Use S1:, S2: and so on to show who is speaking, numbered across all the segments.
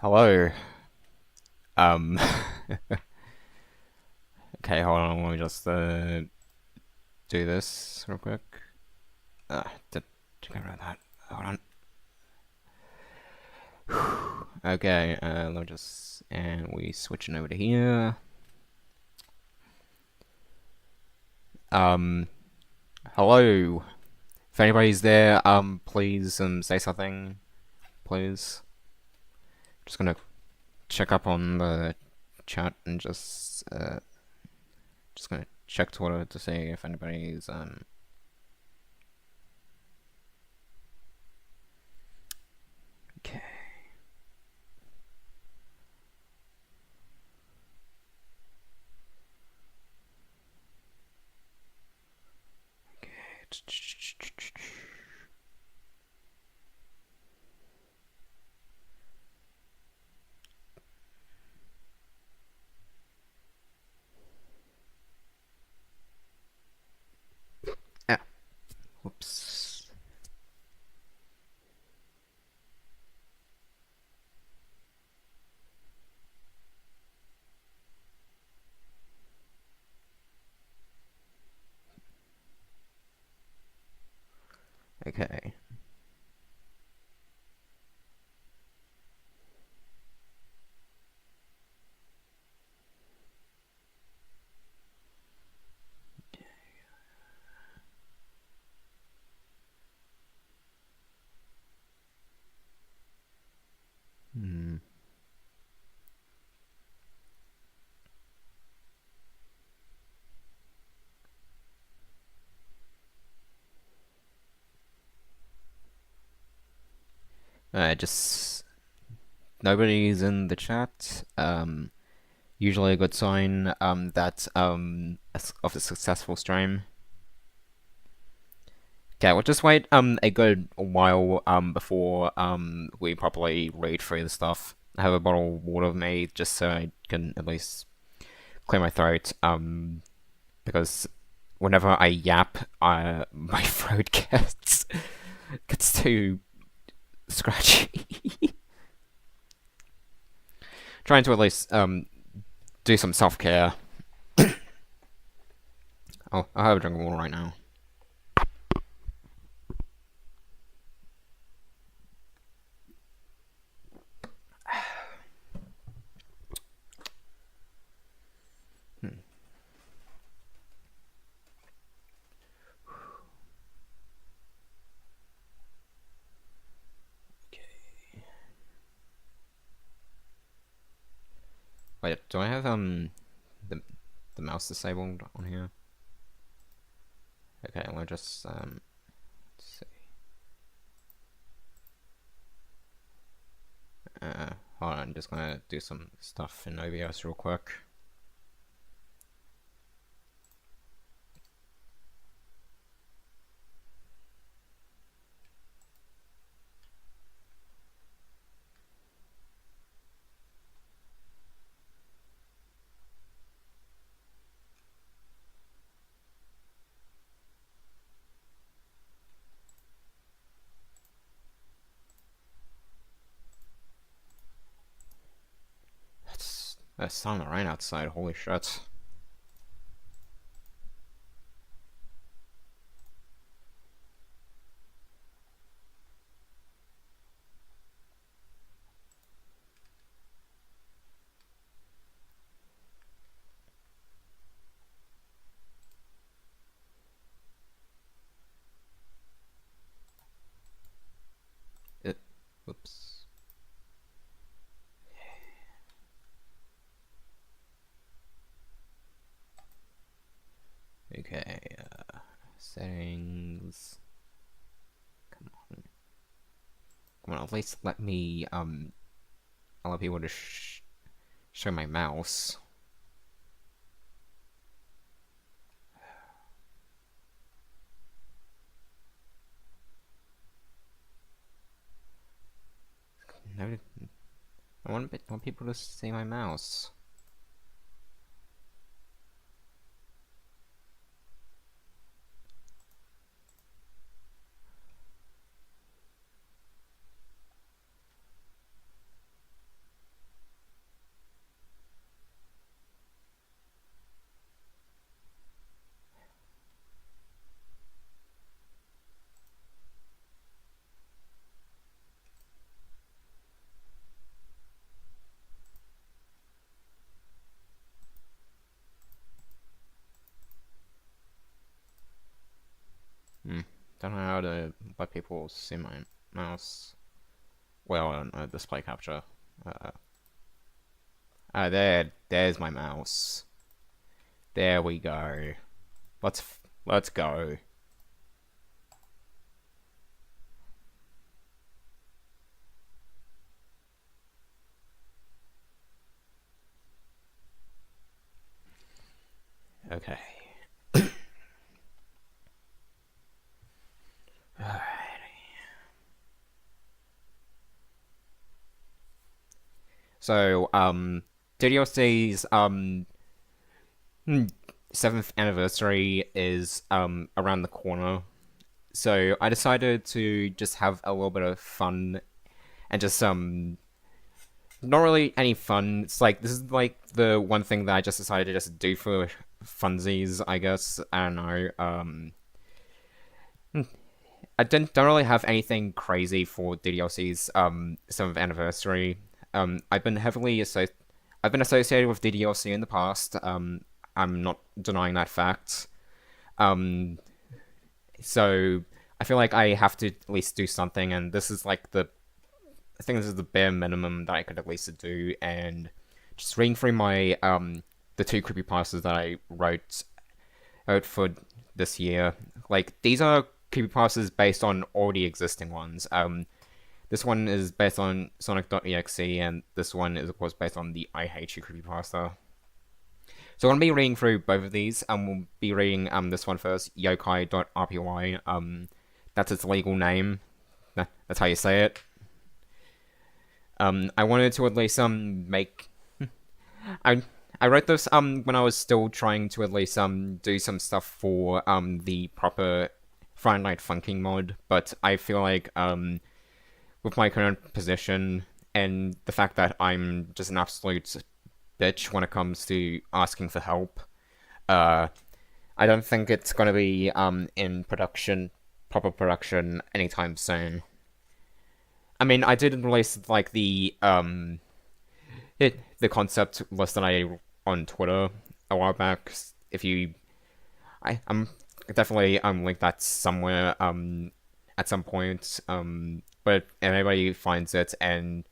S1: Hello. Um. Okay, hold on. Let me just do this real quick. To get rid of that. Hold on. Okay. Let me just we switching over to here. Um. Hello. If anybody's there, please say something, please. Just gonna check up on the chat and just gonna check Twitter to see if anybody's. Okay. Ah, whoops. Okay. Hmm. Just nobody's in the chat. Usually a good sign that of a successful stream. Okay, we'll just wait a good while before we properly read through the stuff. I have a bottle of water with me just so I can at least clear my throat. Because whenever I yap, my throat gets too scratchy. Trying to at least do some self care. I'll have a drink of water right now. Wait, do I have the the mouse disabled on here? Okay, I'll just let's see. Hold on, I'm just gonna do some stuff in OBS real quick. That's starting to rain outside. Holy shit! Whoops. Okay, settings. Come on. Come on, at least let me allow people to show my mouse. No, I want people to see my mouse. Don't know how to let people see my mouse. Well, on display capture. Uh, there's my mouse. There we go. Let's go. Okay. So, DDLC's 7th anniversary is around the corner. So I decided to just have a little bit of fun and just not really any fun. It's like this is like the one thing that I just decided to just do for funsies, I guess. I don't know. I don't really have anything crazy for DDLC's 7th anniversary. I've been I've been associated with DDLC in the past. I'm not denying that fact. So I feel like I have to at least do something, and this is like I think this is the bare minimum that I could at least do. And just reading through my the 2 creepypastas that I wrote out for this year, like these are creepypastas based on already existing ones. This one is based on Sonic.exe, and this one is of course based on the I Hate You creepypasta. So I'm going to be reading through both of these, and we'll be reading this one first, yokai.rpy. That's its legal name. That's how you say it. I wanted to at least make... I wrote this when I was still trying to at least do some stuff for the proper Friday Night Funking mod, but I feel like with my current position and the fact that I'm just an absolute bitch when it comes to asking for help, I don't think it's gonna be in proper production anytime soon. I mean, I did release like the concept listed on Twitter a while back. If you, I'm definitely link that somewhere at some point. But if anybody finds it and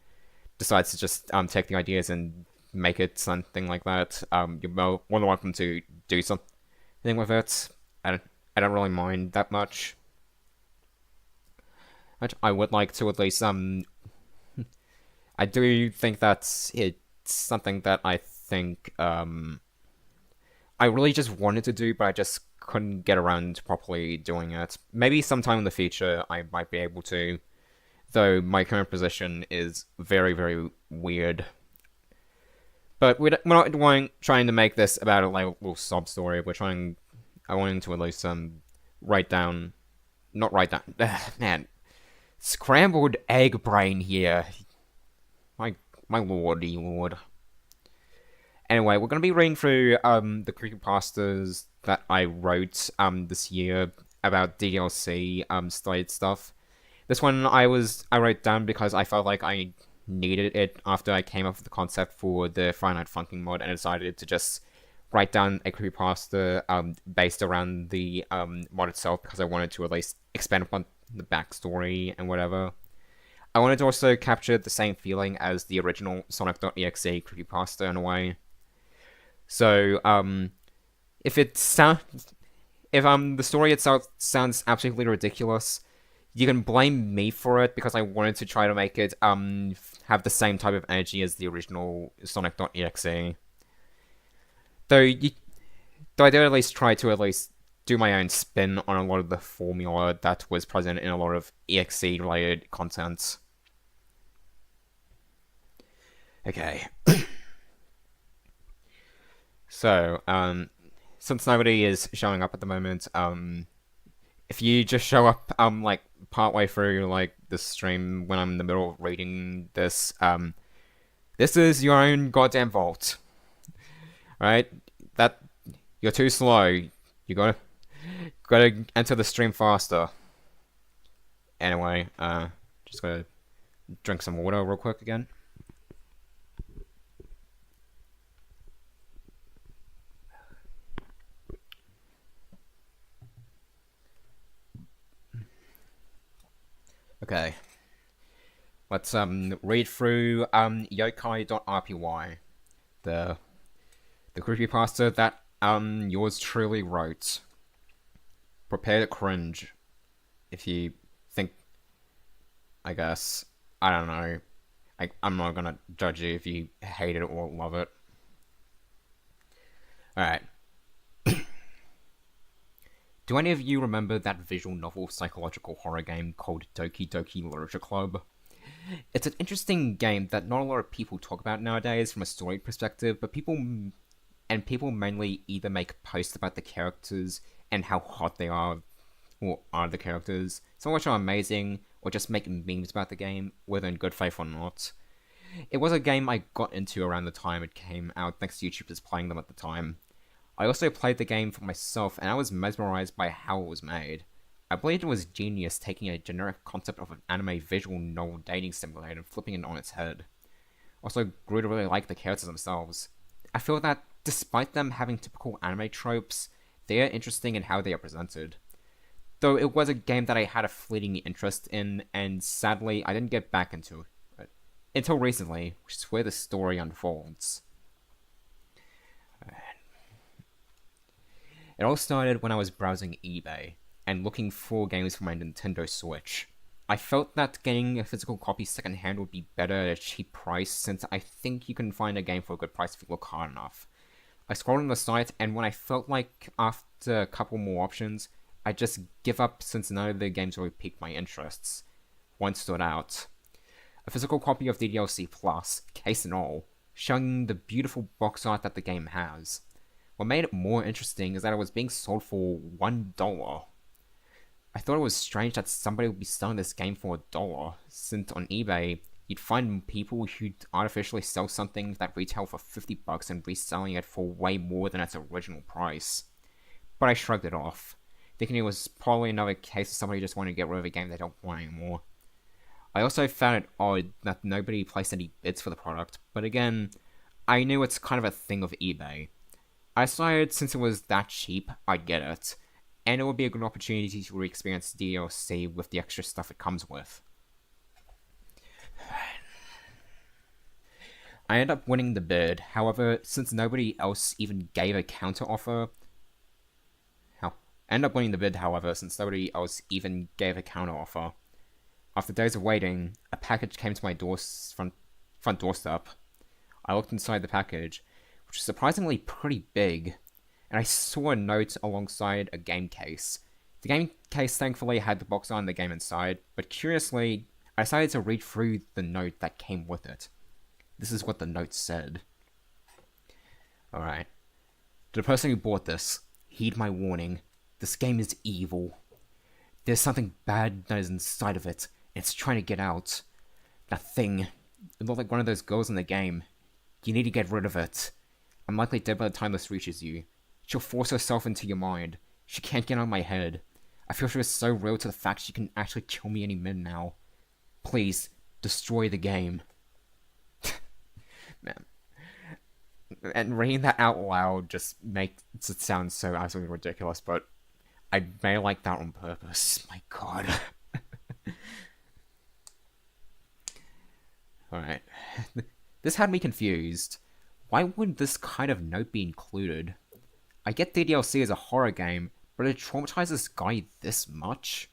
S1: decides to just take the ideas and make it something like that, you're more than welcome to do something with it. I don't really mind that much. I would like to at least I do think that it's something that I think I really just wanted to do, but I just couldn't get around to properly doing it. Maybe sometime in the future I might be able to, though my current position is very, very weird. But we're not trying to make this about a little sob story. I wanted to at least not write down, man, scrambled egg brain here. My lordy lord. Anyway, we're going to be reading through the creepypastas that I wrote this year about DDLC related stuff. This one I wrote down because I felt like I needed it after I came up with the concept for the Friday Night Funking mod, and I decided to just write down a creepypasta based around the mod itself because I wanted to at least expand upon the backstory and whatever. I wanted to also capture the same feeling as the original Sonic.exe creepypasta in a way. So, if the story itself sounds absolutely ridiculous, you can blame me for it because I wanted to try to make it have the same type of energy as the original Sonic.exe. Though I did at least try to at least do my own spin on a lot of the formula that was present in a lot of EXE related content. Okay. So, since nobody is showing up at the moment, if you just show up, like, partway through, like, the stream when I'm in the middle of reading this, this is your own goddamn fault. Right? You're too slow. You gotta enter the stream faster. Anyway, just gotta drink some water real quick again. Okay, let's read through yokai.rpy, the creepypasta that yours truly wrote. Prepare to cringe if you think, I guess. I don't know. I'm not gonna judge you if you hate it or love it. Alright. Do any of you remember that visual novel psychological horror game called Doki Doki Literature Club? It's an interesting game that not a lot of people talk about nowadays from a story perspective, but people mainly either make posts about the characters and how hot they are, or are the characters, some of which are amazing, or just make memes about the game, whether in good faith or not. It was a game I got into around the time it came out, thanks to YouTubers playing them at the time. I also played the game for myself, and I was mesmerized by how it was made. I believed it was genius taking a generic concept of an anime visual novel dating simulator and flipping it on its head. Also grew to really like the characters themselves. I feel that, despite them having typical anime tropes, they are interesting in how they are presented. Though it was a game that I had a fleeting interest in, and sadly I didn't get back into it. Until recently, which is where the story unfolds. It all started when I was browsing eBay and looking for games for my Nintendo Switch. I felt that getting a physical copy secondhand would be better at a cheap price, since I think you can find a game for a good price if you look hard enough. I scrolled on the site, and when I felt like after a couple more options, I'd just give up since none of the games really piqued my interests. One stood out. A physical copy of DDLC Plus, case and all, showing the beautiful box art that the game has. What made it more interesting is that it was being sold for $1. I thought it was strange that somebody would be selling this game for $1, since on eBay, you'd find people who'd artificially sell something that retail for $50 and reselling it for way more than its original price. But I shrugged it off, thinking it was probably another case of somebody just wanting to get rid of a game they don't want anymore. I also found it odd that nobody placed any bids for the product, but again, I knew it's kind of a thing of eBay. I decided since it was that cheap, I'd get it, and it would be a good opportunity to re-experience DLC with the extra stuff it comes with. I ended up winning the bid, however, since nobody else even gave a counter-offer... After days of waiting, a package came to my front doorstep. I looked inside the package, which was surprisingly pretty big, and I saw a note alongside a game case. The game case thankfully had the box art and the game inside, but curiously, I decided to read through the note that came with it. This is what the note said. Alright. To the person who bought this, heed my warning. This game is evil. There's something bad that is inside of it, and it's trying to get out. That thing. It looked like one of those girls in the game. You need to get rid of it. I'm likely dead by the time this reaches you. She'll force herself into your mind. She can't get out of my head. I feel she is so real to the fact she can actually kill me any minute now. Please, destroy the game. Man. And reading that out loud just makes it sound so absolutely ridiculous, but I may like that on purpose. My god. Alright. This had me confused. Why would this kind of note be included? I get DDLC as a horror game, but it traumatizes this guy this much?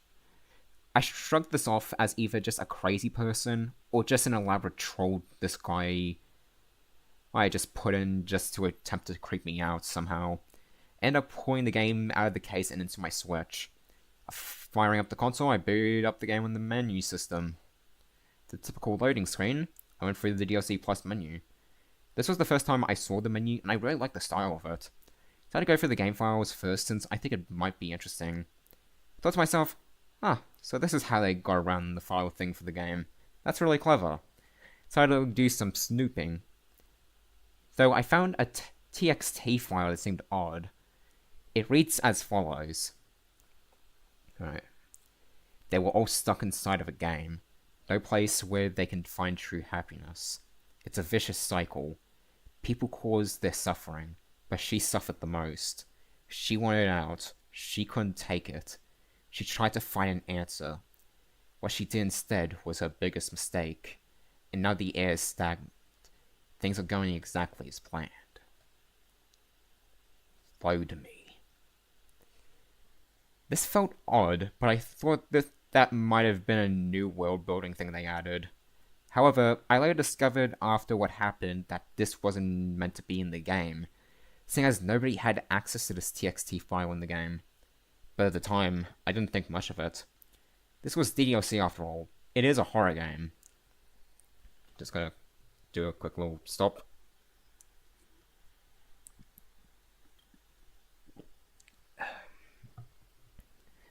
S1: I shrugged this off as either just a crazy person, or just an elaborate troll this guy I just put in just to attempt to creep me out somehow. End up pulling the game out of the case and into my Switch. Firing up the console, I booted up the game on the menu system. The typical loading screen, I went through the DLC Plus menu. This was the first time I saw the menu, and I really liked the style of it. So I had to go through the game files first, since I think it might be interesting. I thought to myself, so this is how they got around the file thing for the game. That's really clever. So I had to do some snooping. Though I found a TXT file that seemed odd. It reads as follows. Alright. They were all stuck inside of a game. No place where they can find true happiness. It's a vicious cycle. People caused their suffering, but she suffered the most. She wanted out. She couldn't take it. She tried to find an answer. What she did instead was her biggest mistake, and now the air is stagnant. Things are going exactly as planned. Followed me. This felt odd, but I thought that might have been a new world-building thing they added. However, I later discovered after what happened that this wasn't meant to be in the game, seeing as nobody had access to this TXT file in the game. But at the time, I didn't think much of it. This was DDLC after all. It is a horror game. Just gonna do a quick little stop.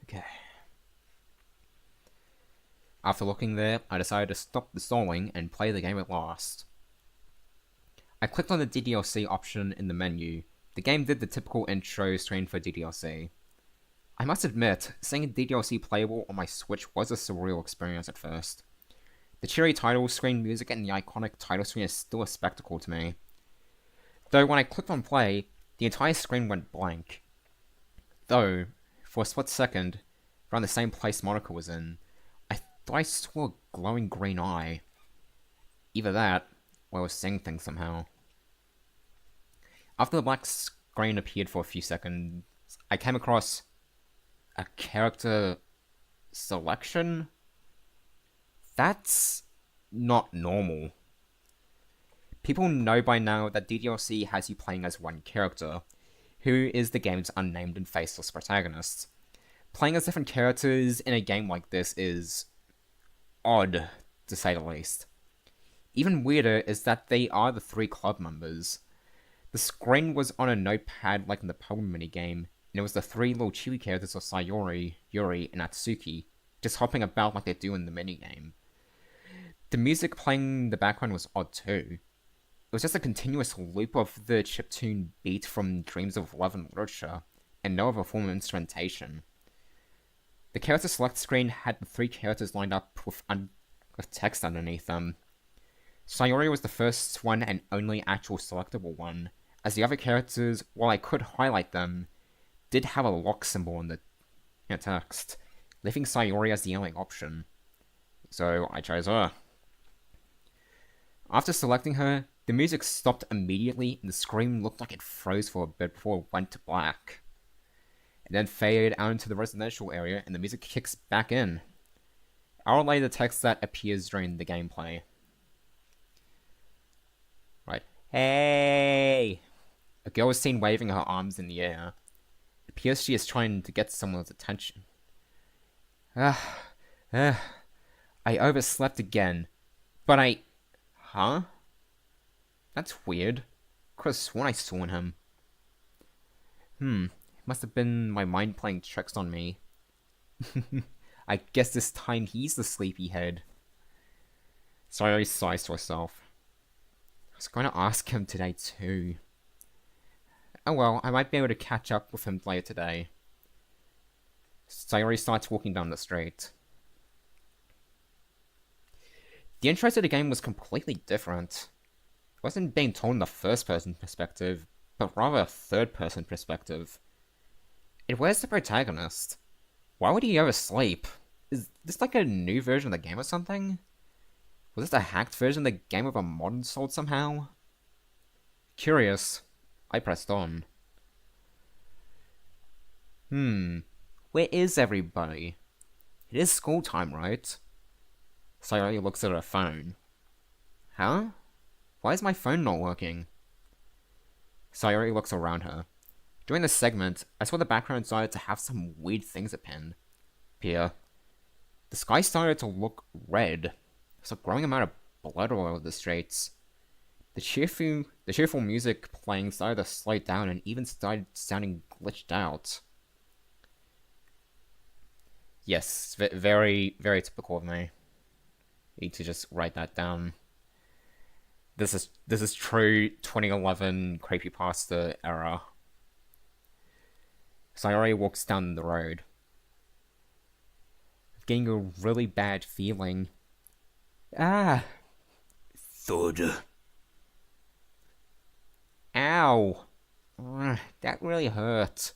S1: Okay. After looking there, I decided to stop the stalling and play the game at last. I clicked on the DDLC option in the menu. The game did the typical intro screen for DDLC. I must admit, seeing DDLC playable on my Switch was a surreal experience at first. The cheery title screen music and the iconic title screen is still a spectacle to me. Though when I clicked on play, the entire screen went blank. Though, for a split second, around the same place Monica was in, I thought I saw a glowing green eye. Either that, or I was seeing things somehow. After the black screen appeared for a few seconds, I came across a character selection? That's not normal. People know by now that DDLC has you playing as one character, who is the game's unnamed and faceless protagonist. Playing as different characters in a game like this is odd, to say the least. Even weirder is that they are the 3 club members. The screen was on a notepad like in the Pokemon minigame, and it was the 3 little chibi characters of Sayori, Yuri, and Atsuki, just hopping about like they do in the minigame. The music playing in the background was odd too. It was just a continuous loop of the chiptune beat from Dreams of Love and Literature, and no other form of instrumentation. The character select screen had the 3 characters lined up with text underneath them. Sayori was the first one and only actual selectable one, as the other characters, while I could highlight them, did have a lock symbol in the text, leaving Sayori as the only option. So I chose her. After selecting her, the music stopped immediately and the screen looked like it froze for a bit before it went to black. It then faded out into the residential area and the music kicks back in. I'll relay the text that appears during the gameplay. Right. Hey! A girl is seen waving her arms in the air. It appears she is trying to get someone's attention. I overslept again. But Huh? That's weird. Could've sworn I saw him. It must have been my mind playing tricks on me. I guess this time he's the sleepyhead. Sayori sighs to herself. I was going to ask him today too. Oh well, I might be able to catch up with him later today. Sayori starts walking down the street. The intro to the game was completely different. It wasn't being told in the first-person perspective, but rather a third-person perspective. Where's the protagonist? Why would he ever sleep? Is this like a new version of the game or something? Was this a hacked version of the game with a mod installed somehow? Curious. I pressed on. Where is everybody? It is school time, right? Sayori looks at her phone. Huh? Why is my phone not working? Sayori looks around her. During this segment, I saw the background started to have some weird things appear. The sky started to look red. There was a growing amount of blood all over the streets. The cheerful music playing started to slow down and even started sounding glitched out. Yes, very, very typical of me. Need to just write that down. This is true 2011 creepypasta era. Sayori walks down the road. I'm getting a really bad feeling. Thud. Ow! That really hurt.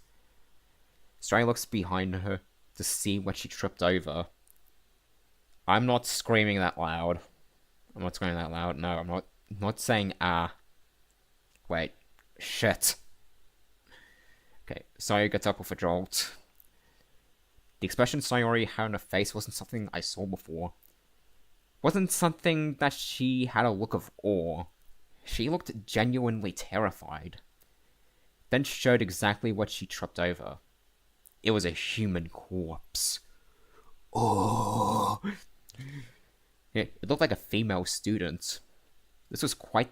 S1: Sayori looks behind her to see what she tripped over. I'm not screaming that loud. I'm not screaming that loud. No, I'm not saying ah. Wait. Shit. Okay, Sayori gets up with a jolt. The expression Sayori had on her face wasn't something I saw before. Wasn't something that she had a look of awe. She looked genuinely terrified. Then showed exactly what she tripped over. It was a human corpse. Oh. It looked like a female student. This was quite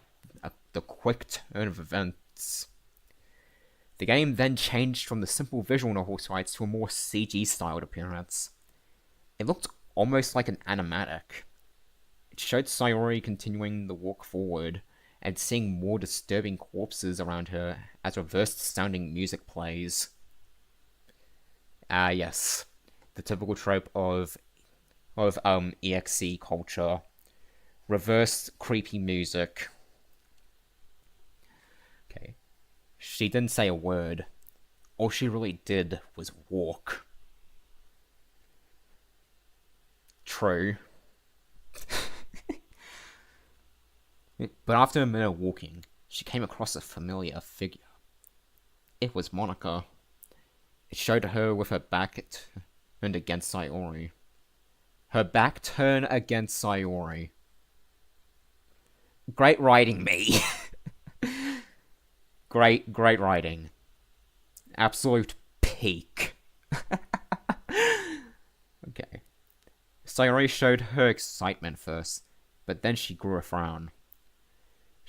S1: the quick turn of events. The game then changed from the simple visual novel sites to a more CG-styled appearance. It looked almost like an animatic. It showed Sayori continuing the walk forward and seeing more disturbing corpses around her as reversed-sounding music plays. Yes. The typical trope of EXE culture. Reversed creepy music. Okay. She didn't say a word. All she really did was walk. True. But after a minute of walking, she came across a familiar figure. It was Monica. It showed her with her back turned against Sayori. Her back turned against Sayori. Great writing, me. Great writing. Absolute peak. Okay. Sayori showed her excitement first, but then she grew a frown.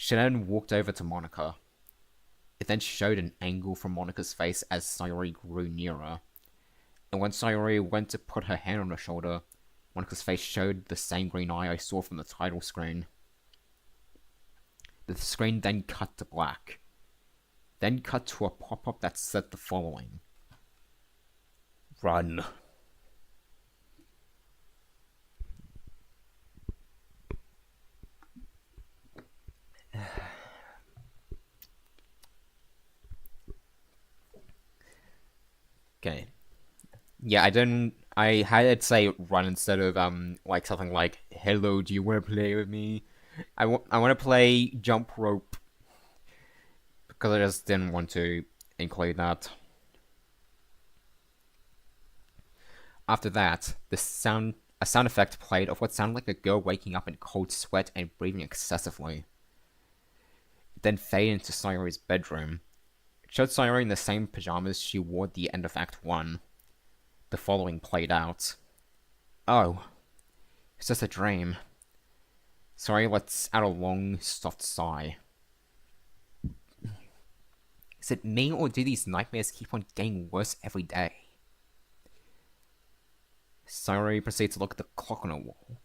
S1: She then walked over to Monica. It then showed an angle from Monica's face as Sayori grew nearer. And when Sayori went to put her hand on her shoulder, Monica's face showed the same green eye I saw from the title screen. The screen then cut to black. Then cut to a pop-up that said the following. Run. Okay. Yeah, I had it say run instead of, like something like, hello, do you want to play with me? I want to play jump rope. Because I just didn't want to include that. After that, a sound effect played of what sounded like a girl waking up in cold sweat and breathing excessively. It then faded into Sayori's bedroom. It showed Sayori in the same pajamas she wore at the end of Act 1. The following played out. Oh. It's just a dream. Sayori lets out a long, soft sigh. Is it me, or do these nightmares keep on getting worse every day? Sayori proceeds to look at the clock on the wall.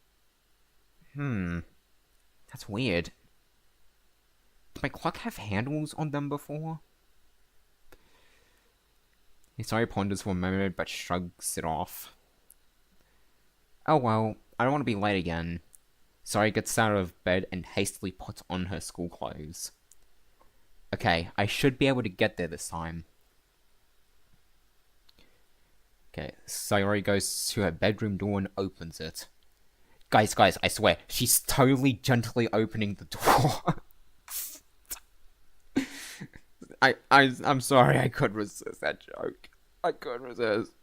S1: That's weird. Did my clock have handles on them before? Sayori ponders for a moment, but shrugs it off. Oh well, I don't want to be late again. Sayori gets out of bed and hastily puts on her school clothes. Okay, I should be able to get there this time. Okay, Sayori goes to her bedroom door and opens it. Guys, I swear, she's totally gently opening the door. I'm sorry, I couldn't resist that joke. I couldn't resist.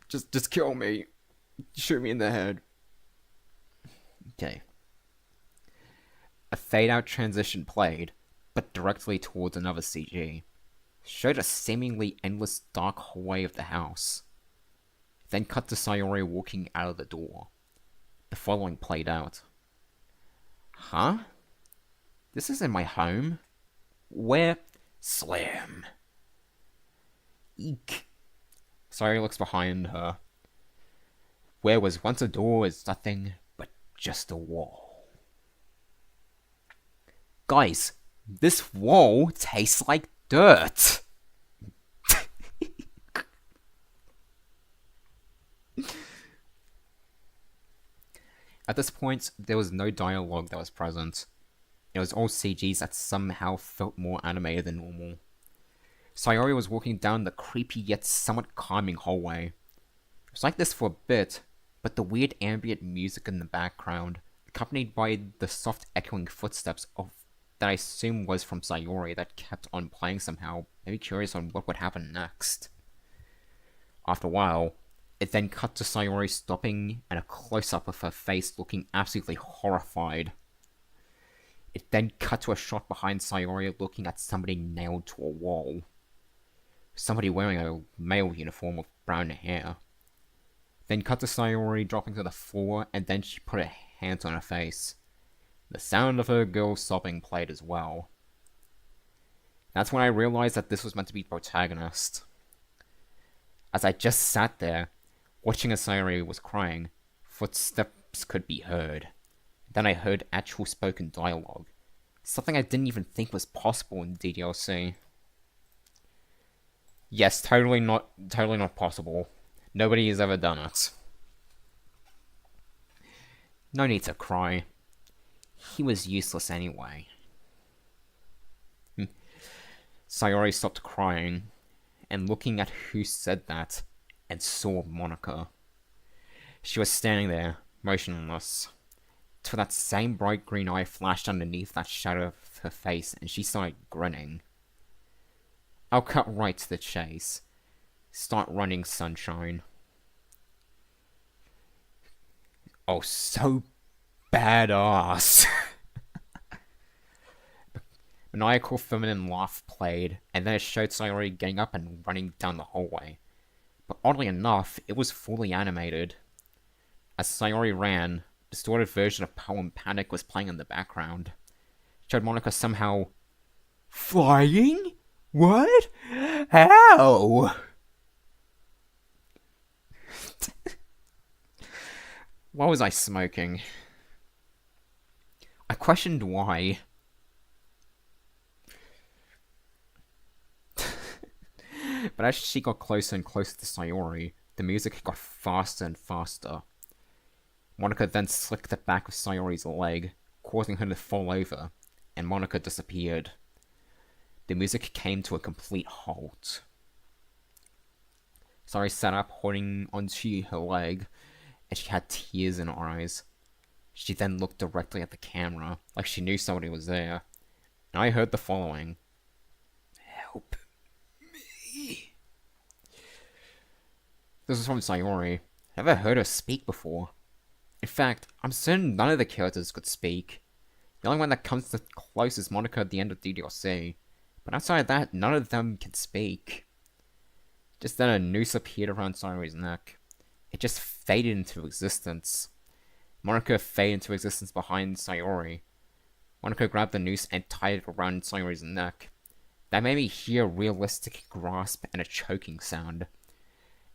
S1: Just kill me. Shoot me in the head. Okay. A fade-out transition played, but directly towards another CG. Showed a seemingly endless dark hallway of the house. Then cut to Sayori walking out of the door. The following played out. Huh? This isn't my home. Where? Slam. Eek. Sayori looks behind her. Where was once a door is nothing but just a wall. Guys, this wall tastes like dirt. At this point, there was no dialogue that was present. It was all CGs that somehow felt more animated than normal. Sayori was walking down the creepy yet somewhat calming hallway. It was like this for a bit, but the weird ambient music in the background, accompanied by the soft echoing footsteps of that I assume was from Sayori that kept on playing somehow, made me curious on what would happen next. After a while, it then cut to Sayori stopping and a close-up of her face looking absolutely horrified. It then cut to a shot behind Sayori looking at somebody nailed to a wall. Somebody wearing a male uniform with brown hair. Then cut to Sayori dropping to the floor, and then she put her hands on her face. The sound of her girl sobbing played as well. That's when I realized that this was meant to be the protagonist. As I just sat there, watching as Sayori was crying, footsteps could be heard. Then I heard actual spoken dialogue. Something I didn't even think was possible in DDLC. Yes, totally not possible. Nobody has ever done it. No need to cry. He was useless anyway. Sayori stopped crying, and looking at who said that, and saw Monika. She was standing there, motionless, till that same bright green eye flashed underneath that shadow of her face, and she started grinning. I'll cut right to the chase. Start running, sunshine. Oh, so badass. Maniacal feminine laugh played, and then it showed Sayori getting up and running down the hallway. But oddly enough, it was fully animated. As Sayori ran, a distorted version of Poem Panic was playing in the background. It showed Monika somehow flying? What? How? Why was I smoking? I questioned why. But as she got closer and closer to Sayori, the music got faster and faster. Monika then slicked the back of Sayori's leg, causing her to fall over, and Monika disappeared. The music came to a complete halt. Sayori sat up, holding onto her leg, and she had tears in her eyes. She then looked directly at the camera, like she knew somebody was there, and I heard the following. Help me. This is from Sayori. I've never heard her speak before. In fact, I'm certain none of the characters could speak. The only one that comes the closest is Monika at the end of DDLC. But outside of that, none of them can speak. Just then a noose appeared around Sayori's neck. It just faded into existence. Monika faded into existence behind Sayori. Monika grabbed the noose and tied it around Sayori's neck. That made me hear a realistic grasp and a choking sound.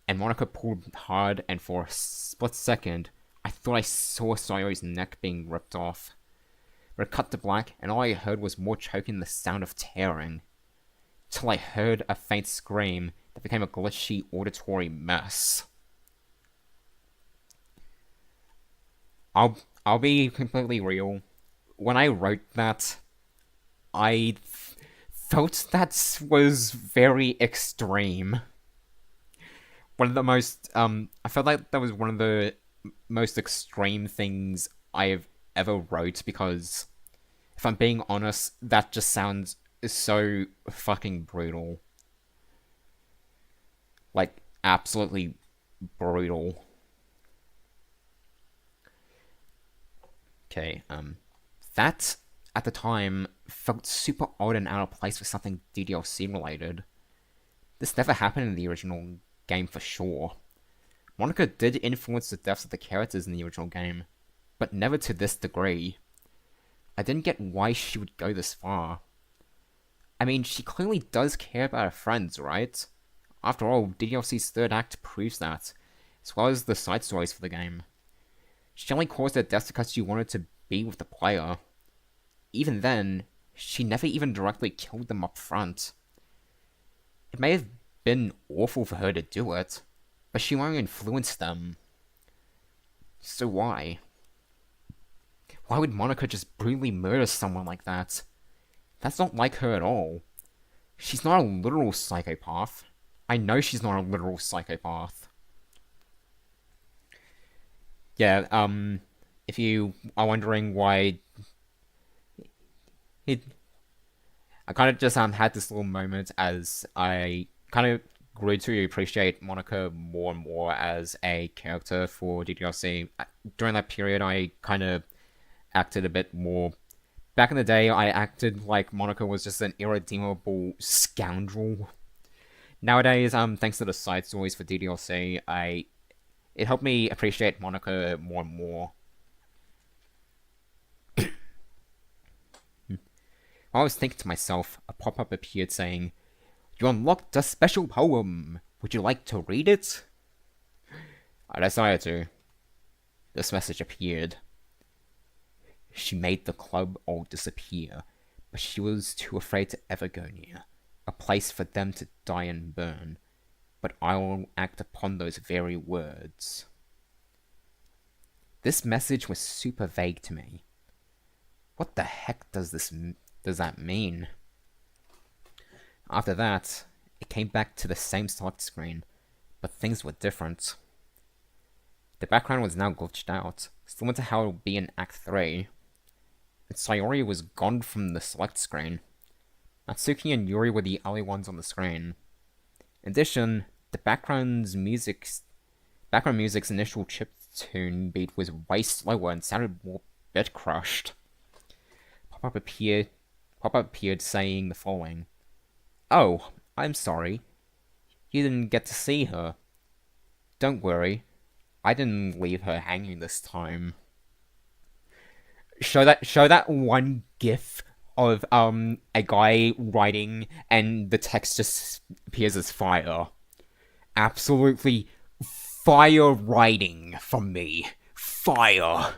S1: And Monika pulled hard, and for a split second, I thought I saw Sayori's neck being ripped off. But it cut to black, and all I heard was more choking and the sound of tearing. Till I heard a faint scream that became a glitchy auditory mess. I'll be completely real. When I wrote that, I felt that was very extreme. One of the most, I felt like that was one of the most extreme things I've ever wrote, because if I'm being honest, that just sounds so fucking brutal. Like, absolutely brutal. Okay, that, at the time, felt super odd and out of place for something DDLC related. This never happened in the original game for sure. Monika did influence the deaths of the characters in the original game, but never to this degree. I didn't get why she would go this far. I mean, she clearly does care about her friends, right? After all, DDLC's third act proves that, as well as the side stories for the game. She only caused their deaths because she wanted to be with the player. Even then, she never even directly killed them up front. It may have been awful for her to do it, but she only influenced them. So why? Why would Monika just brutally murder someone like that? That's not like her at all. She's not a literal psychopath. I know she's not a literal psychopath. Yeah, if you are wondering why it, I kind of just had this little moment as I kind of grew to appreciate Monica more and more as a character for DDLC. During that period, I kind of acted a bit more. Back in the day, I acted like Monica was just an irredeemable scoundrel. Nowadays, thanks to the side stories for DDLC, it helped me appreciate Monica more and more. I was thinking to myself, a pop-up appeared saying, "You unlocked a special poem. Would you like to read it?" I decided to. This message appeared. She made the club all disappear, but she was too afraid to ever go near a place for them to die and burn. But I will act upon those very words. This message was super vague to me. What the heck does that mean? After that, it came back to the same select screen, but things were different. The background was now glitched out, similar to how it would be in Act 3. And Sayori was gone from the select screen. Natsuki and Yuri were the only ones on the screen. In addition, the background music's initial chiptune beat was way slower and sounded more bit crushed. Pop-up appeared saying the following. "Oh, I'm sorry. You didn't get to see her. Don't worry. I didn't leave her hanging this time." Show that one gif of a guy writing and the text just appears as fire. Absolutely fire writing from me. Fire.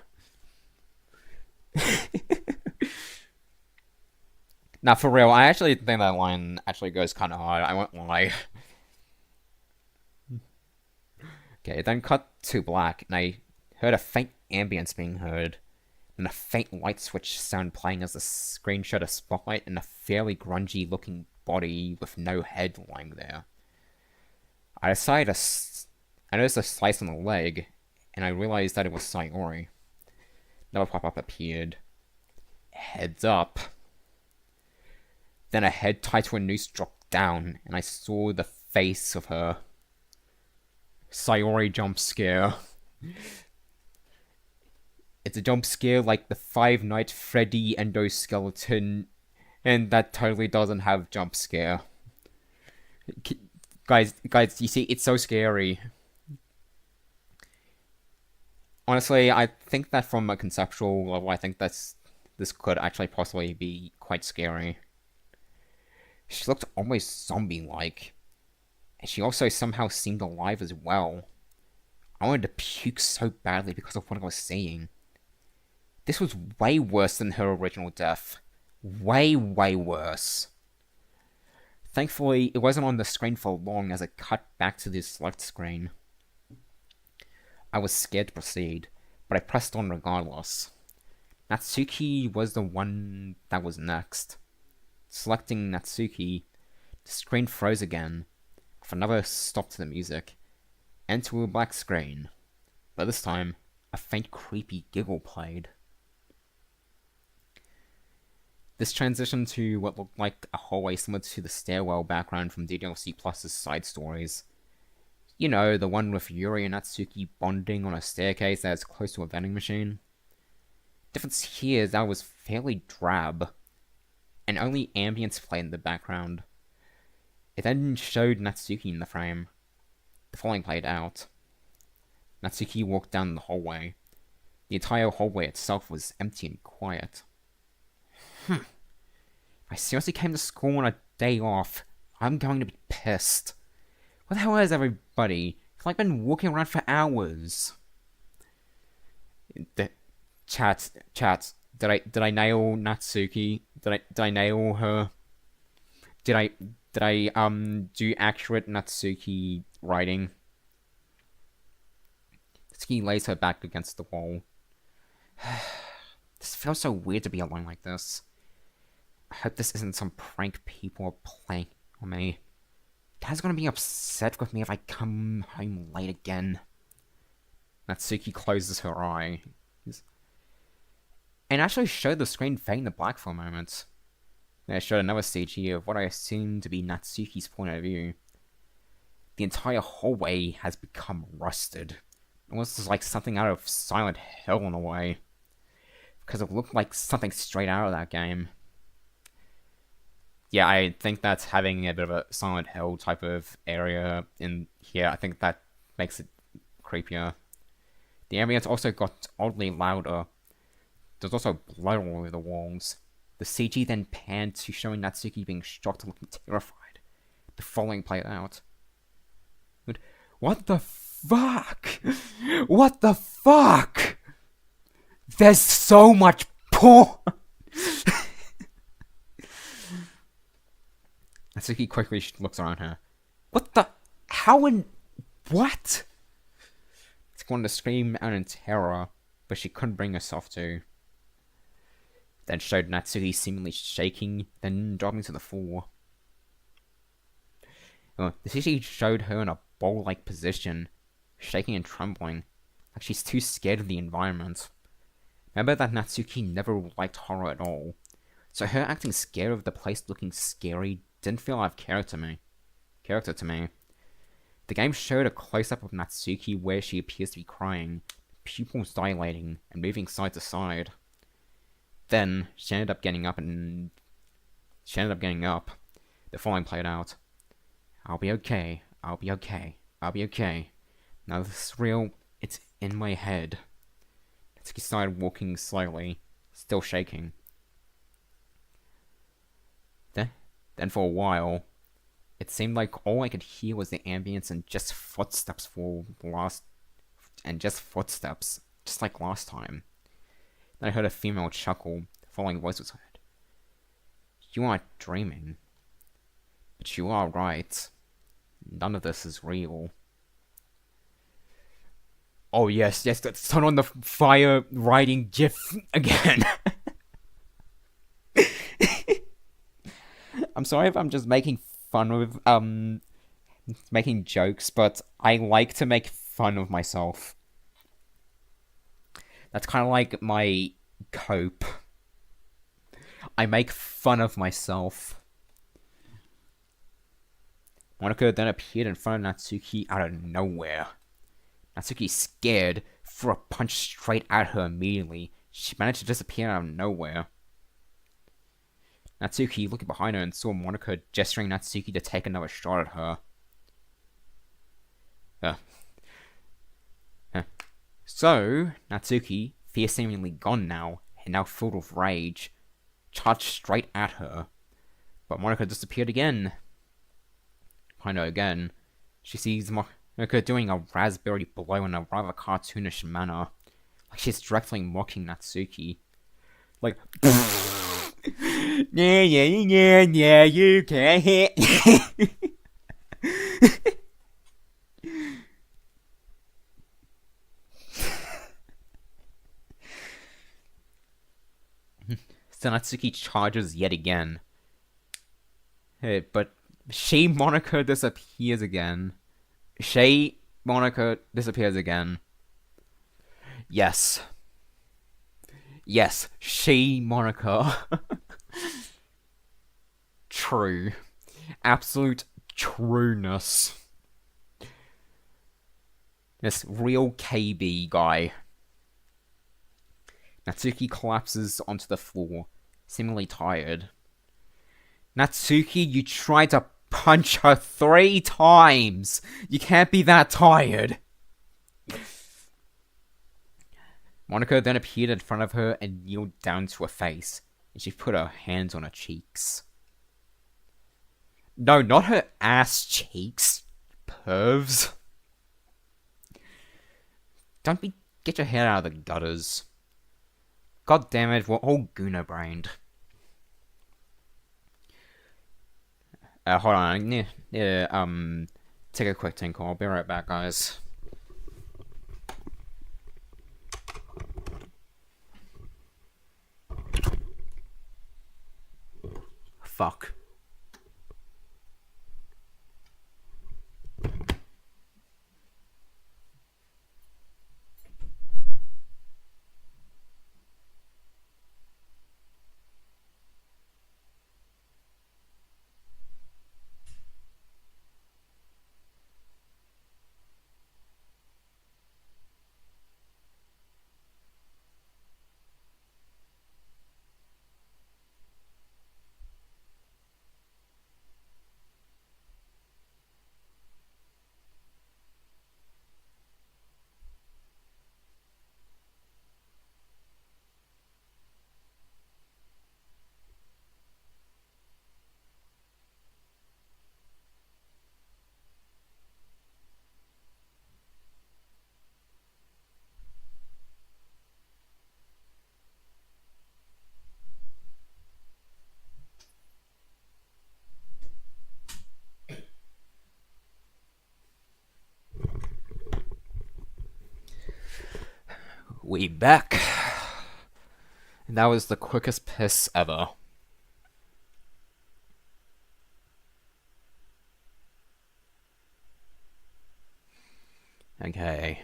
S1: Now, for real, I actually think that line actually goes kind of hard. I won't lie. Okay, then cut to black, and I heard a faint ambience being heard. Then a faint light switch sound playing as the screen showed a spotlight and a fairly grungy looking body with no head lying there. I noticed a slice on the leg, and I realized that it was Sayori. Another pop-up appeared. Heads up. Then a head tied to a noose dropped down, and I saw the face of her. Sayori jump scare. It's a jump scare like the Five Nights Freddy endoskeleton, and that totally doesn't have jump scare. Guys, you see, it's so scary. Honestly, I think that from a conceptual level, I think this could actually possibly be quite scary. She looked almost zombie-like. And she also somehow seemed alive as well. I wanted to puke so badly because of what I was seeing. This was way worse than her original death. Way, way worse. Thankfully, it wasn't on the screen for long as it cut back to the select screen. I was scared to proceed, but I pressed on regardless. Natsuki was the one that was next. Selecting Natsuki, the screen froze again, with another stop to the music, and to a black screen. But this time, a faint creepy giggle played. This transitioned to what looked like a hallway similar to the stairwell background from DDLC Plus's side stories. You know, the one with Yuri and Natsuki bonding on a staircase that is close to a vending machine. Difference here is that it was fairly drab, and only ambience played in the background. It then showed Natsuki in the frame. The following played out. Natsuki walked down the hallway. The entire hallway itself was empty and quiet. If I seriously came to school on a day off, I'm going to be pissed. Where the hell is everybody? I've been walking around for hours. Chat. Did I nail Natsuki? Did I nail her? Did I do accurate Natsuki writing? Natsuki lays her back against the wall. This feels so weird to be alone like this. I hope this isn't some prank people are playing on me. Dad's gonna be upset with me if I come home late again. Natsuki closes her eye and actually showed the screen fading to black for a moment. Then it showed another CG of what I assume to be Natsuki's point of view. The entire hallway has become rusted. Almost like something out of Silent Hill in a way. Because it looked like something straight out of that game. Yeah, I think that's having a bit of a Silent Hill type of area in here. I think that makes it creepier. The ambience also got oddly louder. There's also blood all over the walls. The CG then panned to showing Natsuki being shocked and looking terrified. The following played out. But what the fuck? What the fuck? There's so much porn! Natsuki quickly looks around her. What the? How in... What? She wanted to scream out in terror, but she couldn't bring herself to. Then showed Natsuki seemingly shaking, then dropping to the floor. The CG showed her in a bowl-like position, shaking and trembling, like she's too scared of the environment. Remember that Natsuki never liked horror at all, so her acting scared of the place looking scary didn't feel out of character to me. The game showed a close-up of Natsuki where she appears to be crying, pupils dilating and moving side to side. Then she ended up getting up. The following played out. I'll be okay. I'll be okay. I'll be okay. Now this is real. It's in my head. Natsuki started walking slowly, still shaking. Then for a while, it seemed like all I could hear was the ambience and just footsteps, just like last time. Then I heard a female chuckle. The following voice was heard. You aren't dreaming. But you are right. None of this is real. Oh yes, let's turn on the fire riding GIF again. I'm sorry if I'm just making fun of, making jokes, but I like to make fun of myself. That's kind of like my cope. I make fun of myself. Monika then appeared in front of Natsuki out of nowhere. Natsuki, scared, threw a punch straight at her immediately. She managed to disappear out of nowhere. Natsuki, looking behind her, and saw Monika gesturing Natsuki to take another shot at her. So, Natsuki, fear seemingly gone now, and now filled with rage, charged straight at her. But Monika disappeared again. Behind her again, she sees Monika doing a raspberry blow in a rather cartoonish manner, like she's directly mocking Natsuki. Like, yeah, you can hit. So Natsuki charges yet again. But Monika disappears again. Monika disappears again. Yes, Monika. True. Absolute trueness. This real KB guy. Natsuki collapses onto the floor, seemingly tired. Natsuki, you tried to punch her 3 times! You can't be that tired! Monika then appeared in front of her and kneeled down to her face, and she put her hands on her cheeks. No, not her ass cheeks, pervs. Get your head out of the gutters. God damn it, we're all Guna-brained. Hold on, take a quick tinkle. I'll be right back, guys. Fuck. We back. And that was the quickest piss ever. Okay.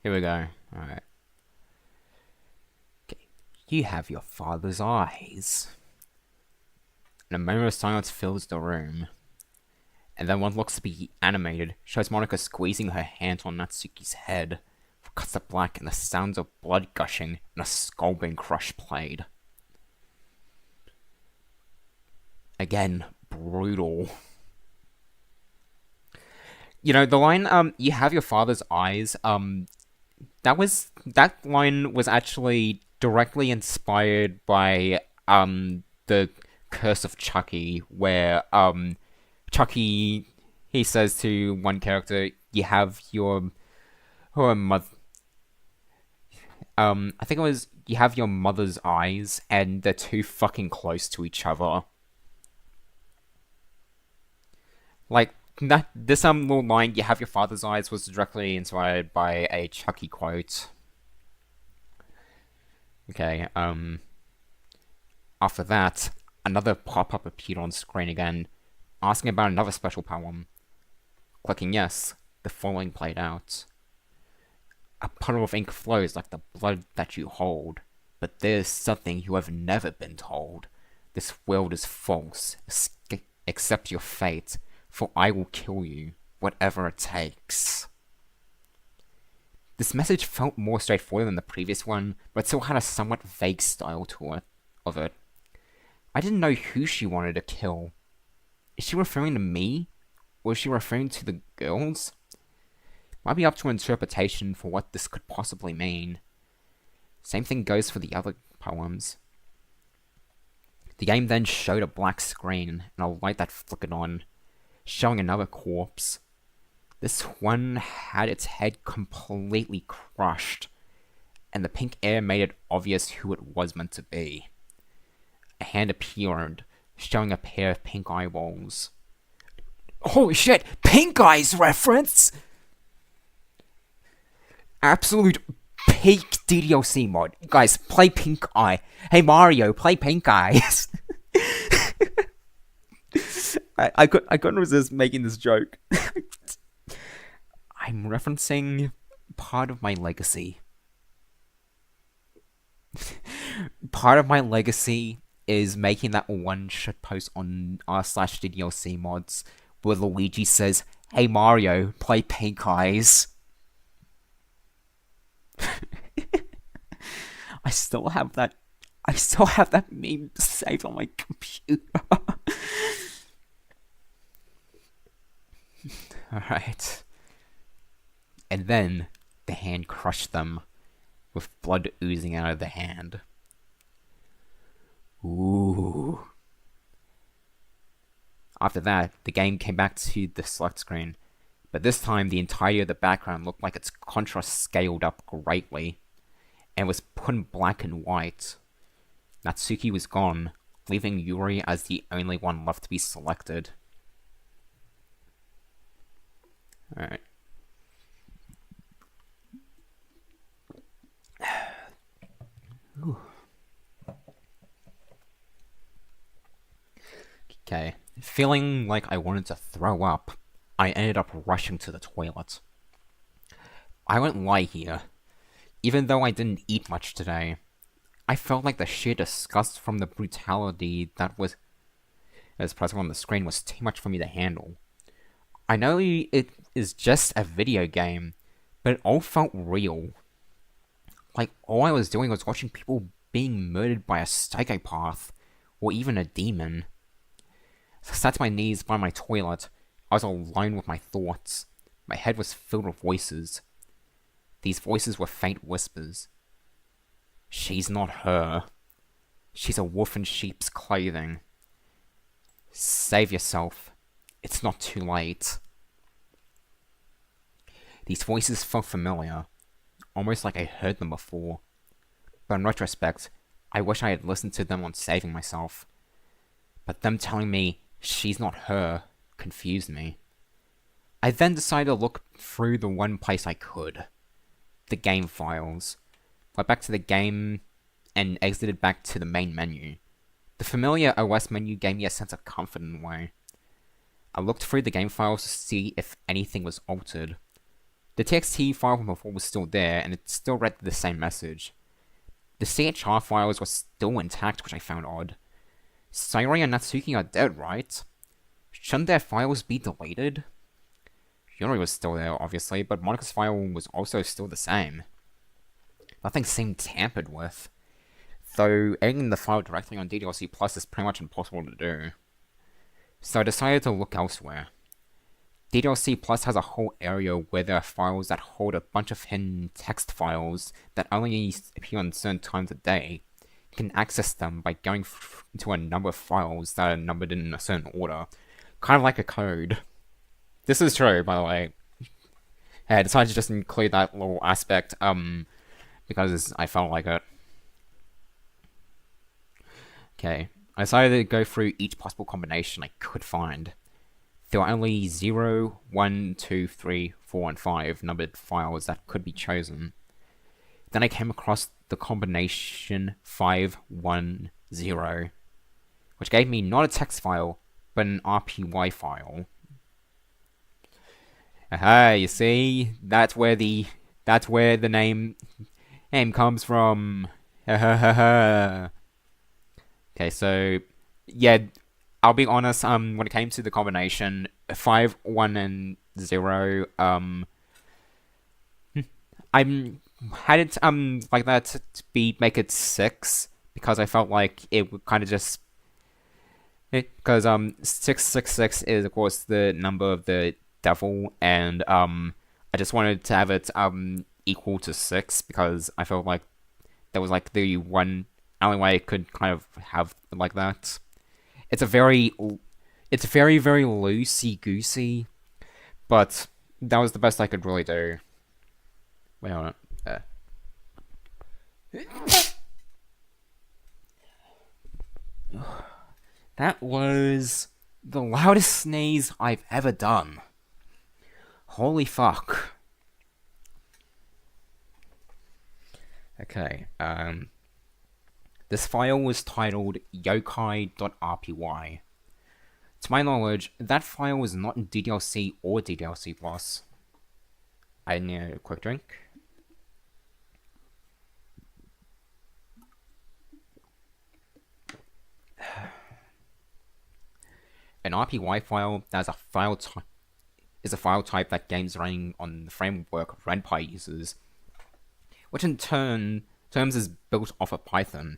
S1: Here we go. Alright. Okay. You have your father's eyes. And a moment of silence fills the room. And then what looks to be animated shows Monica squeezing her hand on Natsuki's head. Cuts to black and the sounds of blood gushing and a skull being crushed played. Again, brutal. You know, the line, you have your father's eyes, that line was actually directly inspired by, the Curse of Chucky, where, Chucky, he says to one character, you have your mother, I think it was, you have your mother's eyes, and they're too fucking close to each other. Like, this little line, you have your father's eyes, was directly inspired by a Chucky quote. Okay, after that, another pop-up appeared on screen again, asking about another special poem. Clicking yes, the following played out. A puddle of ink flows like the blood that you hold, but there's something you have never been told. This world is false, accept your fate, for I will kill you, whatever it takes. This message felt more straightforward than the previous one, but still had a somewhat vague style to it. I didn't know who she wanted to kill. Is she referring to me? Or is she referring to the girls? Might be up to interpretation for what this could possibly mean. Same thing goes for the other poems. The game then showed a black screen and a light that flickered on, showing another corpse. This one had its head completely crushed, and the pink air made it obvious who it was meant to be. A hand appeared, showing a pair of pink eyeballs. Holy shit! Pink Eyes reference! Absolute peak DDLC mod. Guys, play Pink Eye. Hey Mario, play Pink Eyes. I couldn't resist making this joke. I'm referencing part of my legacy. Part of my legacy is making that one shitpost on r/DDLC mods where Luigi says, "Hey Mario, play Pink Eyes." I still have that meme saved on my computer. Alright. And then the hand crushed them, with blood oozing out of the hand. Ooh. After that, the game came back to the select screen, but this time the entirety of the background looked like its contrast scaled up greatly, and was put in black and white. Natsuki was gone, leaving Yuri as the only one left to be selected. Alright. Okay. Feeling like I wanted to throw up, I ended up rushing to the toilet. I won't lie here. Even though I didn't eat much today, I felt like the sheer disgust from the brutality that was present on the screen was too much for me to handle. I know it is just a video game, but it all felt real. Like, all I was doing was watching people being murdered by a psychopath, or even a demon. As I sat to my knees by my toilet, I was alone with my thoughts. My head was filled with voices. These voices were faint whispers. She's not her. She's a wolf in sheep's clothing. Save yourself. It's not too late. These voices felt familiar, almost like I heard them before. But in retrospect, I wish I had listened to them on saving myself. But them telling me she's not her confused me. I then decided to look through the one place I could. the game files. Went back to the game and exited back to the main menu. The familiar OS menu gave me a sense of comfort in a way. I looked through the game files to see if anything was altered. The TXT file from before was still there, and it still read the same message. The CHR files were still intact, which I found odd. Sayori and Natsuki are dead, right? Shouldn't their files be deleted? Yuri was still there, obviously, but Monika's file was also still the same. Nothing seemed tampered with. Though editing the file directly on DDLC Plus is pretty much impossible to do. So I decided to look elsewhere. DDLC Plus has a whole area where there are files that hold a bunch of hidden text files that only appear on certain times of day. You can access them by going into a number of files that are numbered in a certain order. Kind of like a code. This is true, by the way. I decided to just include that little aspect, because I felt like it. Okay, I decided to go through each possible combination I could find. There were only 0, 1, 2, 3, 4, and 5 numbered files that could be chosen. Then I came across the combination 510, which gave me not a text file, but an RPY file. Aha, you see? That's where the name comes from. Okay, so yeah, I'll be honest, when it came to the combination 5, 1, and 0, I had it like that to make it 6, because I felt like it would kind of just, because 666 is of course the number of the devil, and I just wanted to have it equal to 6, because I felt like that was like the one only way I could kind of have like that. It's very, very loosey-goosey, but that was the best I could really do. Wait, hold on. That was the loudest sneeze I've ever done. Holy fuck. Okay, this file was titled yokai.rpy. To my knowledge, that file was not in DDLC or DDLC Plus. I need a quick drink. An RPY file is a file type that games running on the framework RenPy uses, which in terms is built off of Python,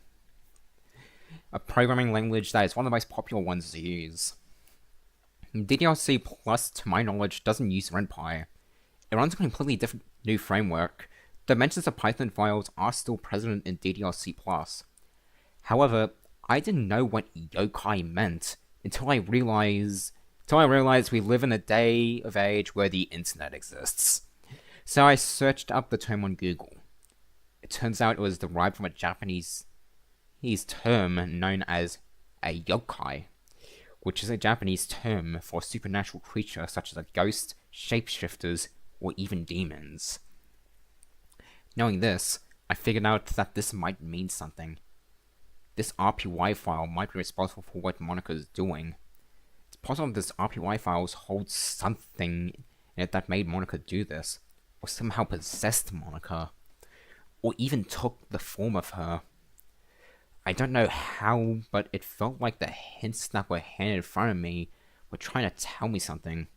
S1: a programming language that is one of the most popular ones to use. DDLC Plus, to my knowledge, doesn't use RenPy. It runs a completely different new framework. Dimensions of Python files are still present in DDLC Plus. However, I didn't know what yokai meant until I realized we live in a day of age where the internet exists. So I searched up the term on Google. It turns out it was derived from a Japanese term known as a yokai, which is a Japanese term for a supernatural creature such as a ghost, shapeshifters, or even demons. Knowing this, I figured out that this might mean something. This RPY file might be responsible for what Monika is doing. It's possible this RPY file holds something in it that made Monika do this, or somehow possessed Monika, or even took the form of her. I don't know how, but it felt like the hints that were handed in front of me were trying to tell me something.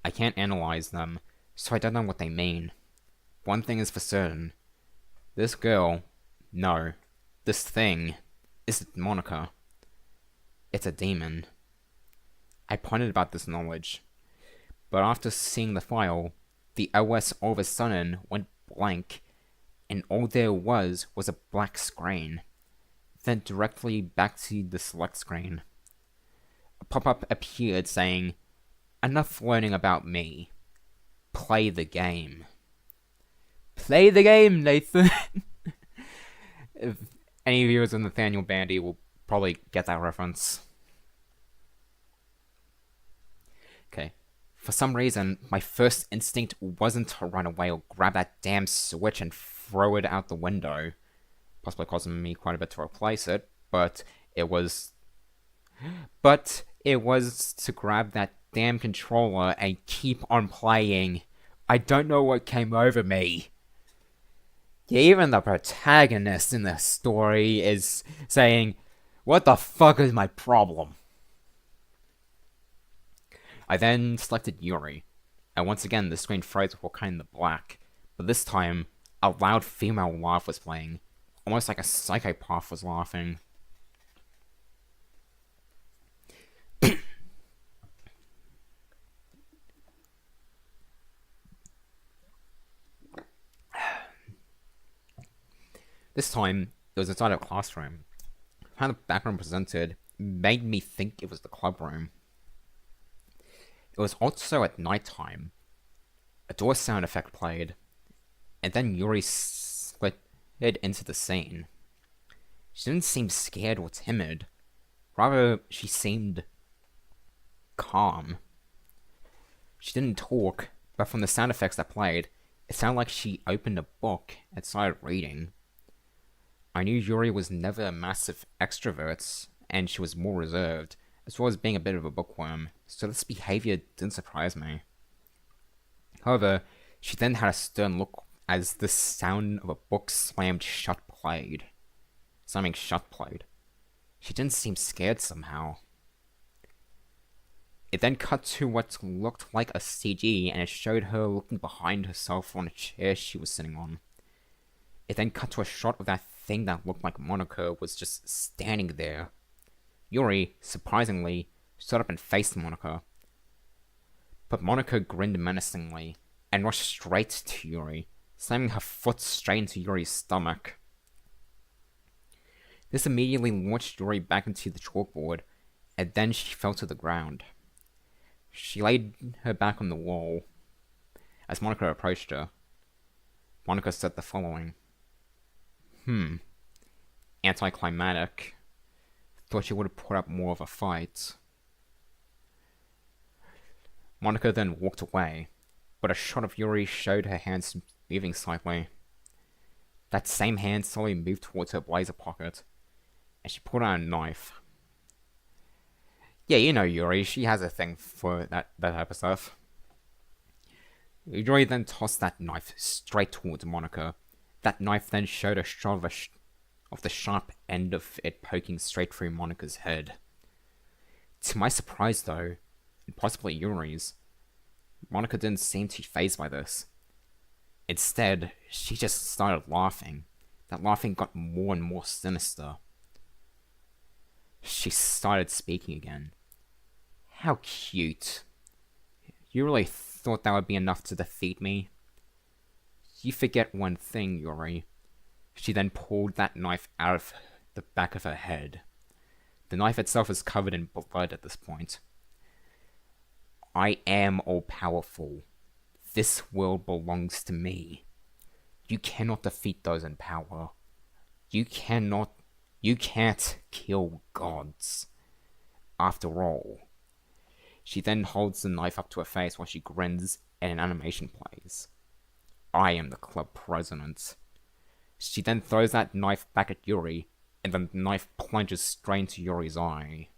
S1: I can't analyze them, so I don't know what they mean. One thing is for certain. This girl, no, this thing, isn't Monika. It's a demon. I pondered about this knowledge, but after seeing the file, the OS all of a sudden went blank, and all there was a black screen. Then directly back to the select screen. A pop-up appeared saying, "Enough learning about me. Play the game." Play the game, Nathan! If any viewers of Nathaniel Bandy will probably get that reference. Okay. For some reason, my first instinct wasn't to run away or grab that damn switch and throw it out the window, possibly causing me quite a bit to replace it, but it was to grab that damn controller and keep on playing. I don't know what came over me. Yeah, even the protagonist in the story is saying, "What the fuck is my problem?" I then selected Yuri, and once again the screen froze before cutting to black, but this time, a loud female laugh was playing, almost like a psychopath was laughing. This time, it was inside a classroom. How the background presented made me think it was the club room. It was also at night time. A door sound effect played, and then Yuri slid into the scene. She didn't seem scared or timid. Rather, she seemed calm. She didn't talk, but from the sound effects that played, it sounded like she opened a book and started reading. I knew Yuri was never a massive extrovert, and she was more reserved, as well as being a bit of a bookworm, so this behavior didn't surprise me. However, she then had a stern look as the sound of a book slamming shut played. She didn't seem scared somehow. It then cut to what looked like a CG, and it showed her looking behind herself on a chair she was sitting on. It then cut to a shot of that thing that looked like Monica was just standing there. Yuri, surprisingly, stood up and faced Monica. But Monica grinned menacingly and rushed straight to Yuri, slamming her foot straight into Yuri's stomach. This immediately launched Yuri back into the chalkboard, and then she fell to the ground. She laid her back on the wall. As Monica approached her, Monica said the following. Anticlimactic. Thought she would have put up more of a fight. Monica then walked away, but a shot of Yuri showed her hands moving slightly. That same hand slowly moved towards her blazer pocket, and she pulled out a knife. Yeah, you know Yuri, she has a thing for that type of stuff. Yuri then tossed that knife straight towards Monica. That knife then showed a shot of the sharp end of it poking straight through Monica's head. To my surprise though, and possibly Yuri's, Monica didn't seem too fazed by this. Instead, she just started laughing. That laughing got more and more sinister. She started speaking again. How cute. You really thought that would be enough to defeat me? You forget one thing, Yuri. She then pulled that knife out of the back of her head. The knife itself is covered in blood at this point. I am all-powerful. This world belongs to me. You cannot defeat those in power. You can't kill gods. After all. She then holds the knife up to her face while she grins and an animation plays. I am the club president. She then throws that knife back at Yuri, and the knife plunges straight into Yuri's eye.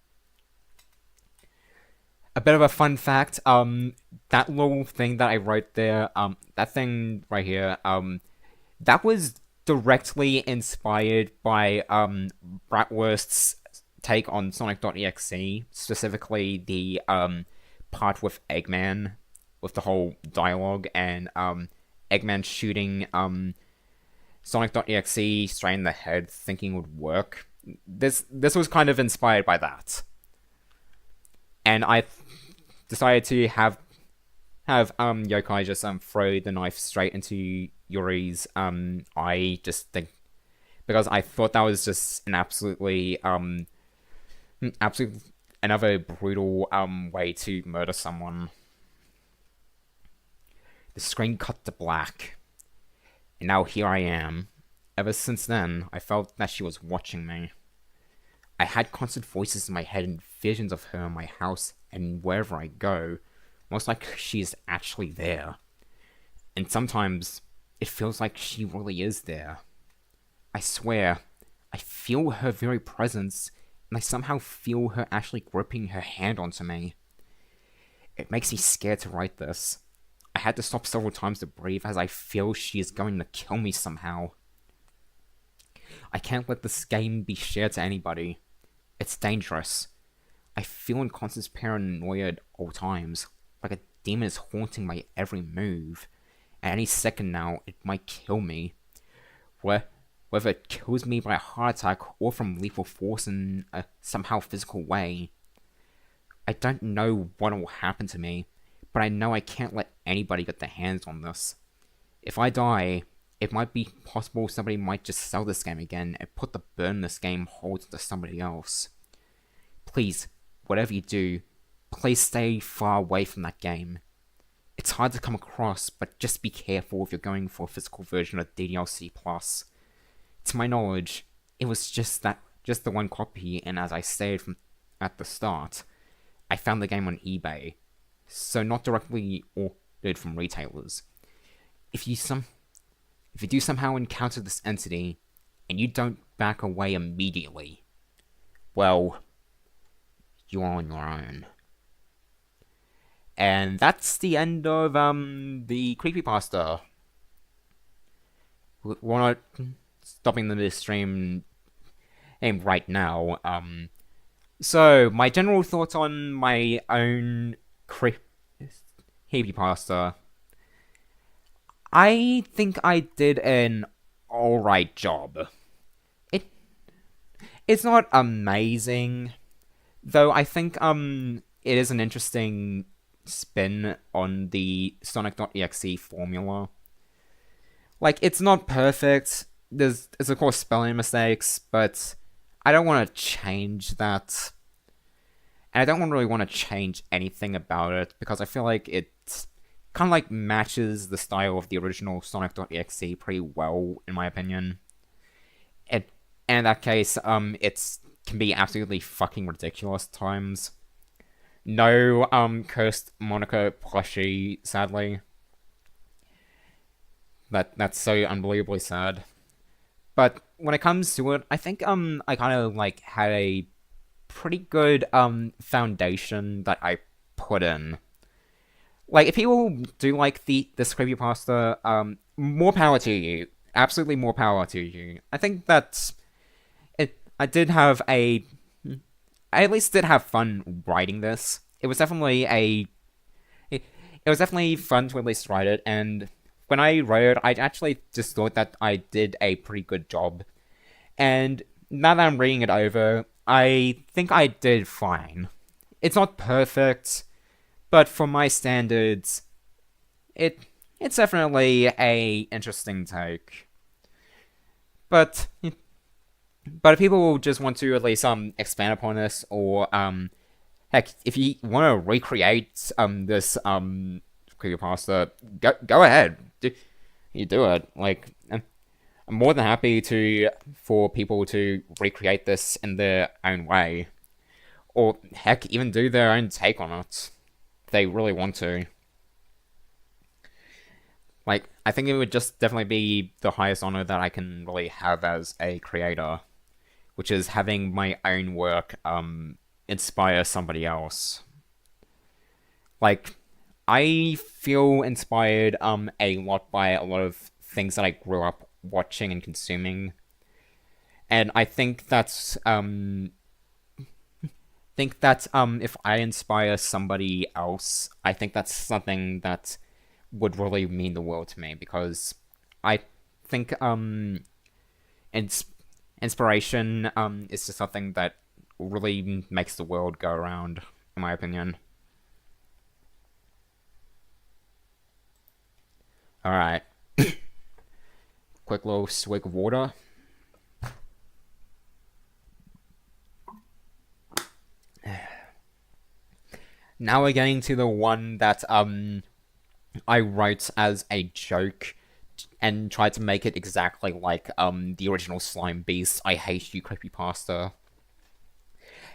S1: A bit of a fun fact, that little thing that I wrote there, that thing right here, that was directly inspired by, Bratwurst's take on Sonic.exe, specifically the, part with Eggman, with the whole dialogue, and, Eggman shooting, Sonic.exe straight in the head, thinking would work. This was kind of inspired by that. And I decided to have Yokai just throw the knife straight into Yuri's eye, just think, because I thought that was just an absolutely another brutal way to murder someone. The screen cut to black. And now here I am. Ever since then, I felt that she was watching me. I had constant voices in my head and visions of her in my house and wherever I go, almost like she's actually there. And sometimes it feels like she really is there. I swear, I feel her very presence, and I somehow feel her actually gripping her hand onto me. It makes me scared to write this. I had to stop several times to breathe as I feel she is going to kill me somehow. I can't let this game be shared to anybody. It's dangerous. I feel in constant paranoia at all times, like a demon is haunting my every move. At any second now, it might kill me. Whether it kills me by a heart attack or from lethal force in a somehow physical way. I don't know what will happen to me, but I know I can't let anybody get their hands on this. If I die, it might be possible somebody might just sell this game again and put the burn this game holds to somebody else. Please, whatever you do, please stay far away from that game. It's hard to come across, but just be careful if you're going for a physical version of DDLC+. To my knowledge, it was just the one copy, and as I stated at the start, I found the game on eBay, so not directly ordered from retailers. If you do somehow encounter this entity, and you don't back away immediately, well, you're on your own. And that's the end of the creepypasta. We're not stopping the stream right now. So my general thoughts on my own creepypasta. I think I did an alright job. It's not amazing, though I think it is an interesting spin on the Sonic.exe formula. Like, it's not perfect. There's of course spelling mistakes, but I don't want to change that. And I don't really want to change anything about it, because I feel like it kind of like matches the style of the original Sonic.exe pretty well, in my opinion. And in that case, it can be absolutely fucking ridiculous at times. No cursed Monica plushie, sadly. That's so unbelievably sad. But when it comes to it, I think I kind of like had a pretty good foundation that I put in. Like, if people do like this creepypasta, more power to you. Absolutely more power to you. I think that's it. I at least did have fun writing this. It was definitely it was definitely fun to at least write it, and when I wrote it, I actually just thought that I did a pretty good job. And now that I'm reading it over, I think I did fine. It's not perfect, but for my standards, it's definitely a interesting take. But if people just want to at least expand upon this, or heck, if you want to recreate this creepypasta, go ahead. You do it. Like, I'm more than happy for people to recreate this in their own way, or heck, even do their own take on it. If they really want to. Like, I think it would just definitely be the highest honor that I can really have as a creator, which is having my own work inspire somebody else. Like, I feel inspired a lot by a lot of things that I grew up watching and consuming, and I think that's if I inspire somebody else, I think that's something that would really mean the world to me, because I think inspiration is just something that really makes the world go around, in my opinion. Alright. Quick little swig of water. Now we're getting to the one that I wrote as a joke and tried to make it exactly like the original Slime Beast I Hate You creepypasta.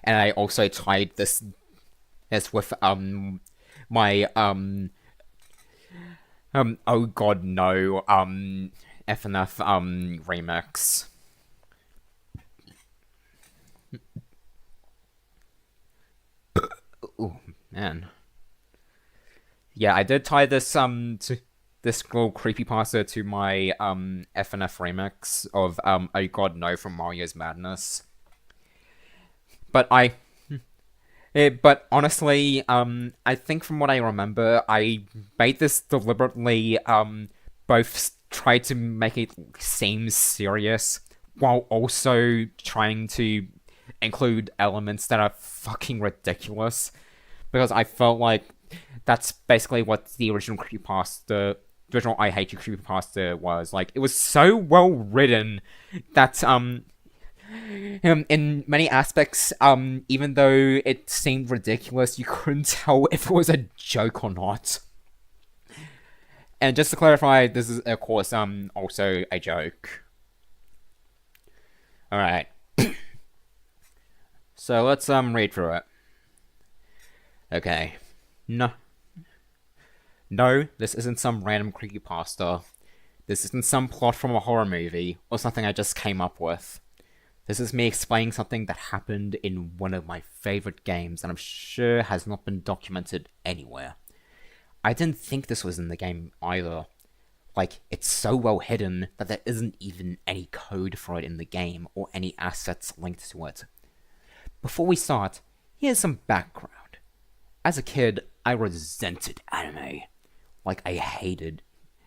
S1: And I also tied this with my oh god no FNF remix. Oh man. Yeah, I did tie this to this little creepypasta to my FNF remix of Oh God No from Mario's Madness. But but honestly, I think from what I remember, I made this deliberately both try to make it seem serious while also trying to include elements that are fucking ridiculous, because I felt like that's basically what the original I Hate You creepypasta was. Like, it was so well written that in many aspects, even though it seemed ridiculous, you couldn't tell if it was a joke or not. And just to clarify, this is of course also a joke. All right. So let's read through it. Okay. No, this isn't some random creepypasta. This isn't some plot from a horror movie, or something I just came up with. This is me explaining something that happened in one of my favorite games, and I'm sure has not been documented anywhere. I didn't think this was in the game either. Like, it's so well hidden that there isn't even any code for it in the game, or any assets linked to it. Before we start, here's some background. As a kid, I resented anime. Like, I hated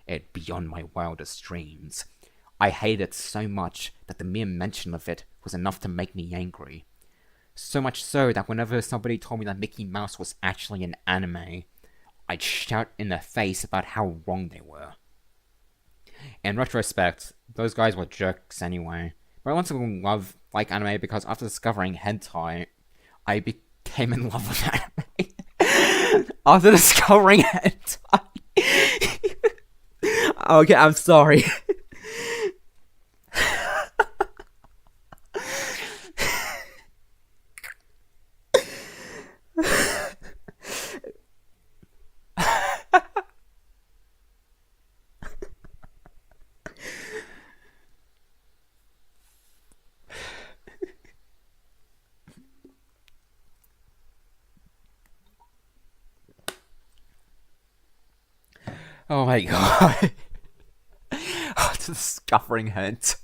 S1: it beyond my wildest dreams. I hated it so much that the mere mention of it was enough to make me angry. So much so that whenever somebody told me that Mickey Mouse was actually an anime, I'd shout in their face about how wrong they were. In retrospect, those guys were jerks anyway. But I learned to love anime because after discovering hentai, I became in love with anime. After discovering hentai. Okay, I'm sorry. Oh my god. After discovering hentai.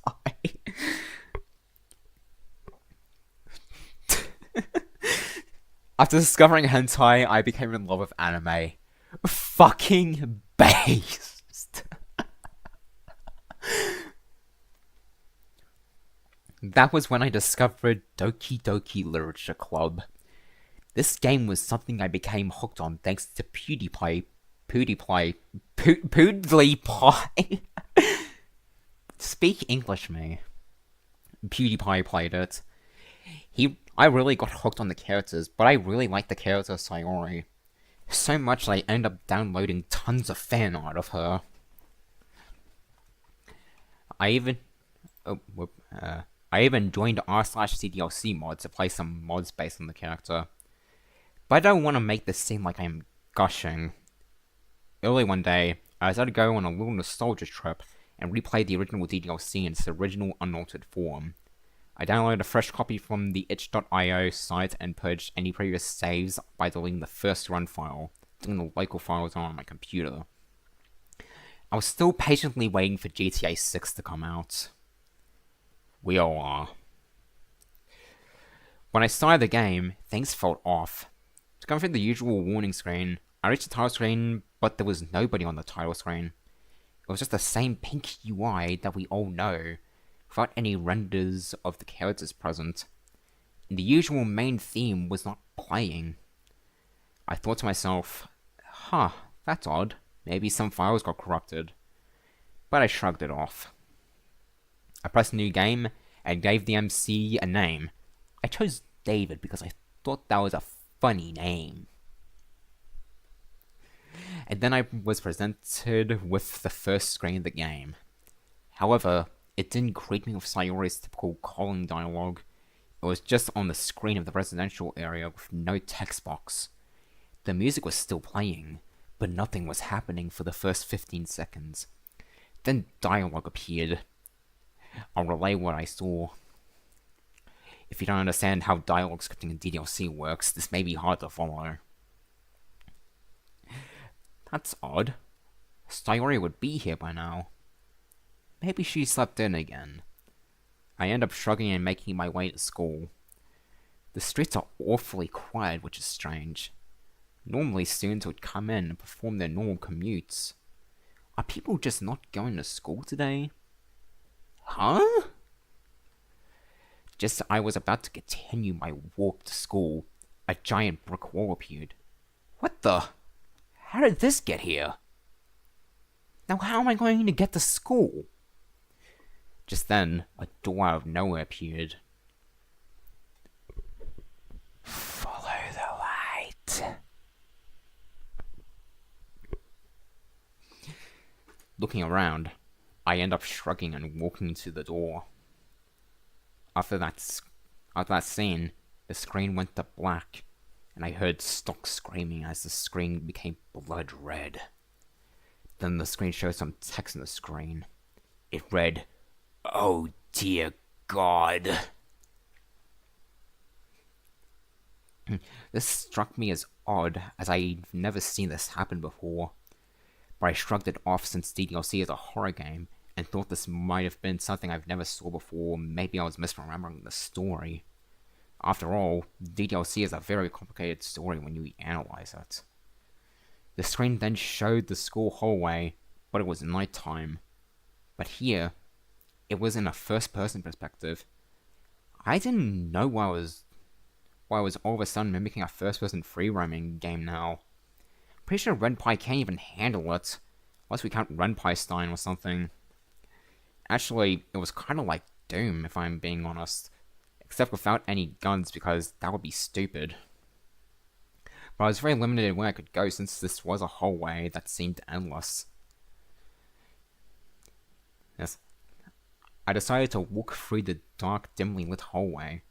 S1: After discovering hentai, I became in love with anime. Fucking based. That was when I discovered Doki Doki Literature Club. This game was something I became hooked on thanks to PewDiePie. Speak English, me. PewDiePie played it. I really got hooked on the characters, but I really liked the character Sayori. So much that I ended up downloading tons of fan art of her. I even joined r/DDLC mods to play some mods based on the character. But I don't want to make this seem like I'm gushing. Early one day, I decided to go on a little nostalgia trip and replay the original DDLC in its original unaltered form. I downloaded a fresh copy from the itch.io site and purged any previous saves by deleting the first run file, deleting the local files on my computer. I was still patiently waiting for GTA 6 to come out. We all are. When I started the game, things felt off. To go through the usual warning screen, I reached the title screen, but there was nobody on the title screen. It was just the same pink UI that we all know, without any renders of the characters present. And the usual main theme was not playing. I thought to myself, that's odd. Maybe some files got corrupted. But I shrugged it off. I pressed new game and gave the MC a name. I chose David because I thought that was a funny name. And then I was presented with the first screen of the game. However, it didn't greet me with Sayori's typical calling dialogue. It was just on the screen of the residential area with no text box. The music was still playing, but nothing was happening for the first 15 seconds. Then dialogue appeared. I'll relay what I saw. If you don't understand how dialogue scripting in DDLC works, this may be hard to follow. That's odd. Sayori would be here by now. Maybe she slept in again. I end up shrugging and making my way to school. The streets are awfully quiet, which is strange. Normally students would come in and perform their normal commutes. Are people just not going to school today? Huh? Just as I was about to continue my walk to school, a giant brick wall appeared. What the? How did this get here? Now how am I going to get to school? Just then, a door out of nowhere appeared. Follow the light. Looking around, I end up shrugging and walking to the door. After that scene, the screen went to black, and I heard Stock screaming as the screen became blood red. Then the screen showed some text on the screen. It read, "Oh dear God." This struck me as odd, as I've never seen this happen before. But I shrugged it off since DDLC is a horror game, and thought this might have been something I've never saw before. Maybe I was misremembering the story. After all, DDLC is a very complicated story when you analyze it. The screen then showed the school hallway, but it was nighttime. But here, it was in a first-person perspective. I didn't know why I was all of a sudden mimicking a first-person free-roaming game now. Pretty sure Ren'Py can't even handle it, unless we count Ren'Py-Stein or something. Actually, it was kind of like Doom, if I'm being honest. Except without any guns, because that would be stupid. But I was very limited in where I could go, since this was a hallway that seemed endless. Yes. I decided to walk through the dark, dimly lit hallway.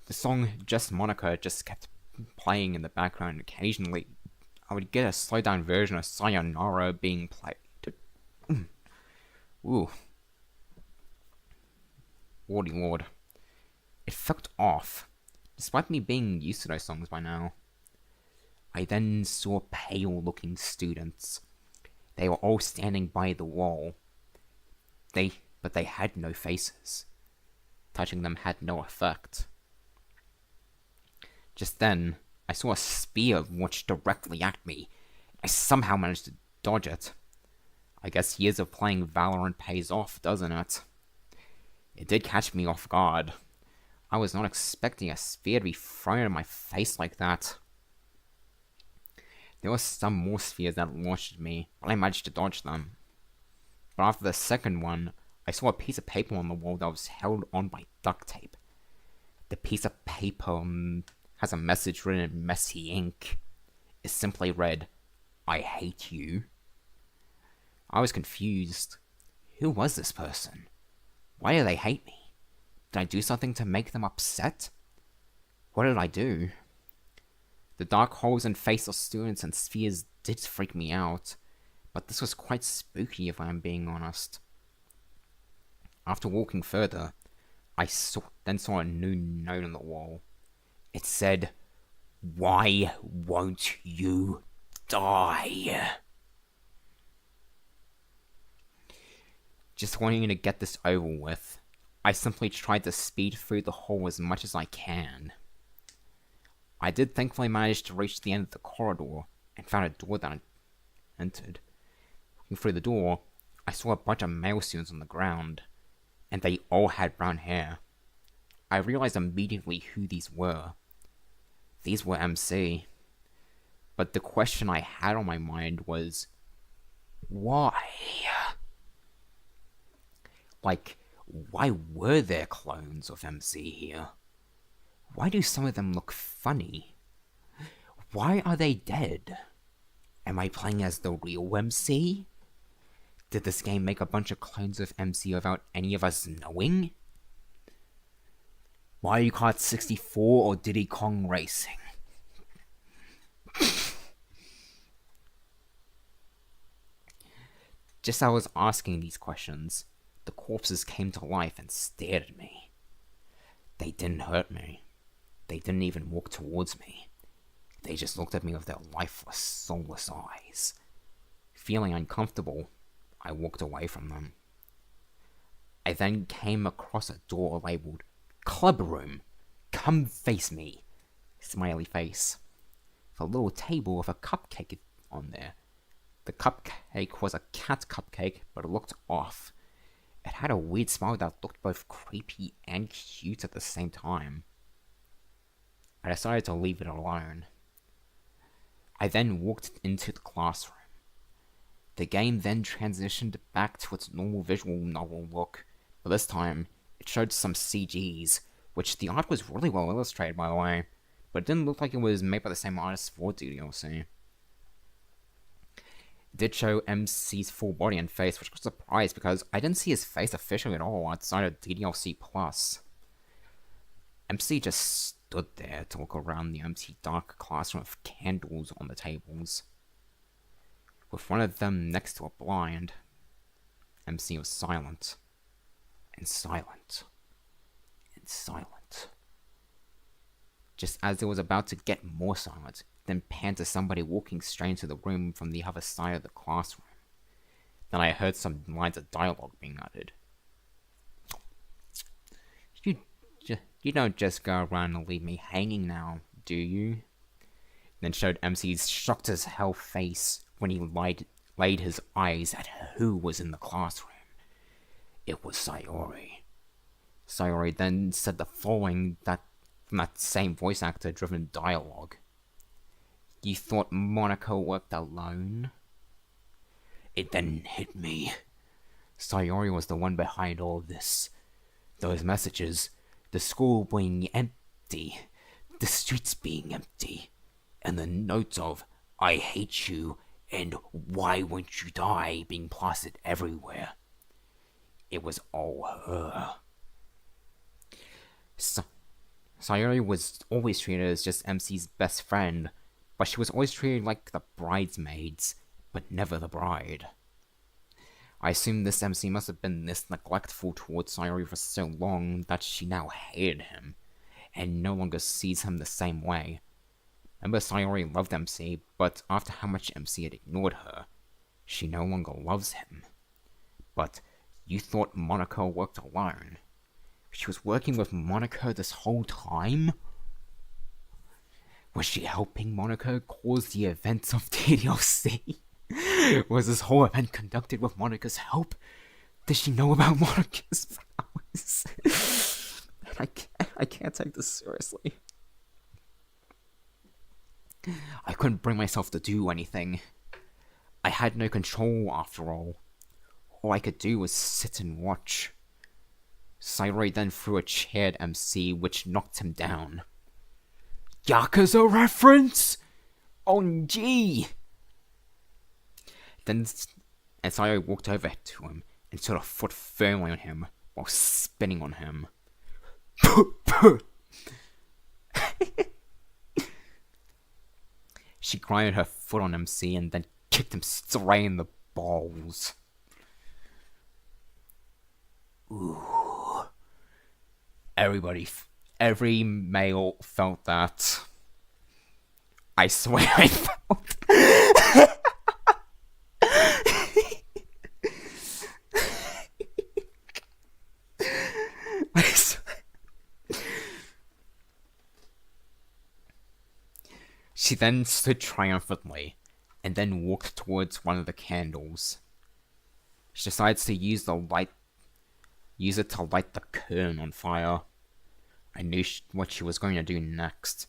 S1: The song Just Monica just kept playing in the background. Occasionally, I would get a slowed down version of Sayonara being played. Ooh. Lordy lord. It felt off, despite me being used to those songs by now. I then saw pale-looking students. They were all standing by the wall. But they had no faces. Touching them had no effect. Just then, I saw a spear launch directly at me. I somehow managed to dodge it. I guess years of playing Valorant pays off, doesn't it? It did catch me off guard. I was not expecting a spear to be thrown in my face like that. There were some more spheres that launched at me, but I managed to dodge them. But after the second one, I saw a piece of paper on the wall that was held on by duct tape. The piece of paper has a message written in messy ink. It simply read, "I hate you." I was confused. Who was this person? Why do they hate me? Did I do something to make them upset? What did I do? The dark holes and faceless students and spheres did freak me out, but this was quite spooky if I am being honest. After walking further, I then saw a new note on the wall. It said, "Why won't you die?" Just wanting to get this over with, I simply tried to speed through the hole as much as I can. I did thankfully manage to reach the end of the corridor, and found a door that I entered. Looking through the door, I saw a bunch of male students on the ground, and they all had brown hair. I realized immediately who these were. These were MC. But the question I had on my mind was, why? Like, why were there clones of MC here? Why do some of them look funny? Why are they dead? Am I playing as the real MC? Did this game make a bunch of clones of MC without any of us knowing? Mario Kart 64 or Diddy Kong Racing? Just as I was asking these questions, the corpses came to life and stared at me. They didn't hurt me. They didn't even walk towards me. They just looked at me with their lifeless, soulless eyes. Feeling uncomfortable, I walked away from them. I then came across a door labeled Club Room. Come face me. Smiley face. With a little table with a cupcake on there. The cupcake was a cat cupcake, but it looked off. It had a weird smile that looked both creepy and cute at the same time. I decided to leave it alone. I then walked into the classroom. The game then transitioned back to its normal visual novel look, but this time, it showed some CGs, which the art was really well illustrated, by the way, but it didn't look like it was made by the same artist for DDLC. It did show MC's full body and face, which was a surprise because I didn't see his face officially at all outside of DDLC+. MC just stood there to look around the empty dark classroom with candles on the tables. With one of them next to a blind, MC was silent. And silent. And silent. Just as it was about to get more silent, then panned to somebody walking straight into the room from the other side of the classroom. Then I heard some lines of dialogue being uttered. You don't just go around and leave me hanging now, do you? Then showed MC's shocked as hell face when he laid his eyes at who was in the classroom. It was Sayori. Sayori then said the following from that same voice actor driven dialogue. You thought Monaco worked alone? It then hit me. Sayori was the one behind all of this. Those messages, the school being empty, the streets being empty, and the notes of, I hate you, and why won't you die being plastered everywhere. It was all her. Sayori was always treated as just MC's best friend, but she was always treated like the bridesmaids, but never the bride. I assume this MC must have been this neglectful towards Sayori for so long that she now hated him, and no longer sees him the same way. Remember, Sayori loved MC, but after how much MC had ignored her, she no longer loves him. But you thought Monaco worked alone. She was working with Monaco this whole time? Was she helping Monaco cause the events of DDLC? Was this whole event conducted with Monica's help? Did she know about Monica's powers? I can't take this seriously. I couldn't bring myself to do anything. I had no control after all. All I could do was sit and watch. Sayori then threw a chair at MC, which knocked him down. Yakuza reference? OMG! Then Sayori walked over to him and put a foot firmly on him while spinning on him. She grinded her foot on MC and then kicked him straight in the balls. Ooh. Every male felt that. I swear I felt. She then stood triumphantly, and then walked towards one of the candles. She decides to use it to light the curtain on fire. I knew what she was going to do next.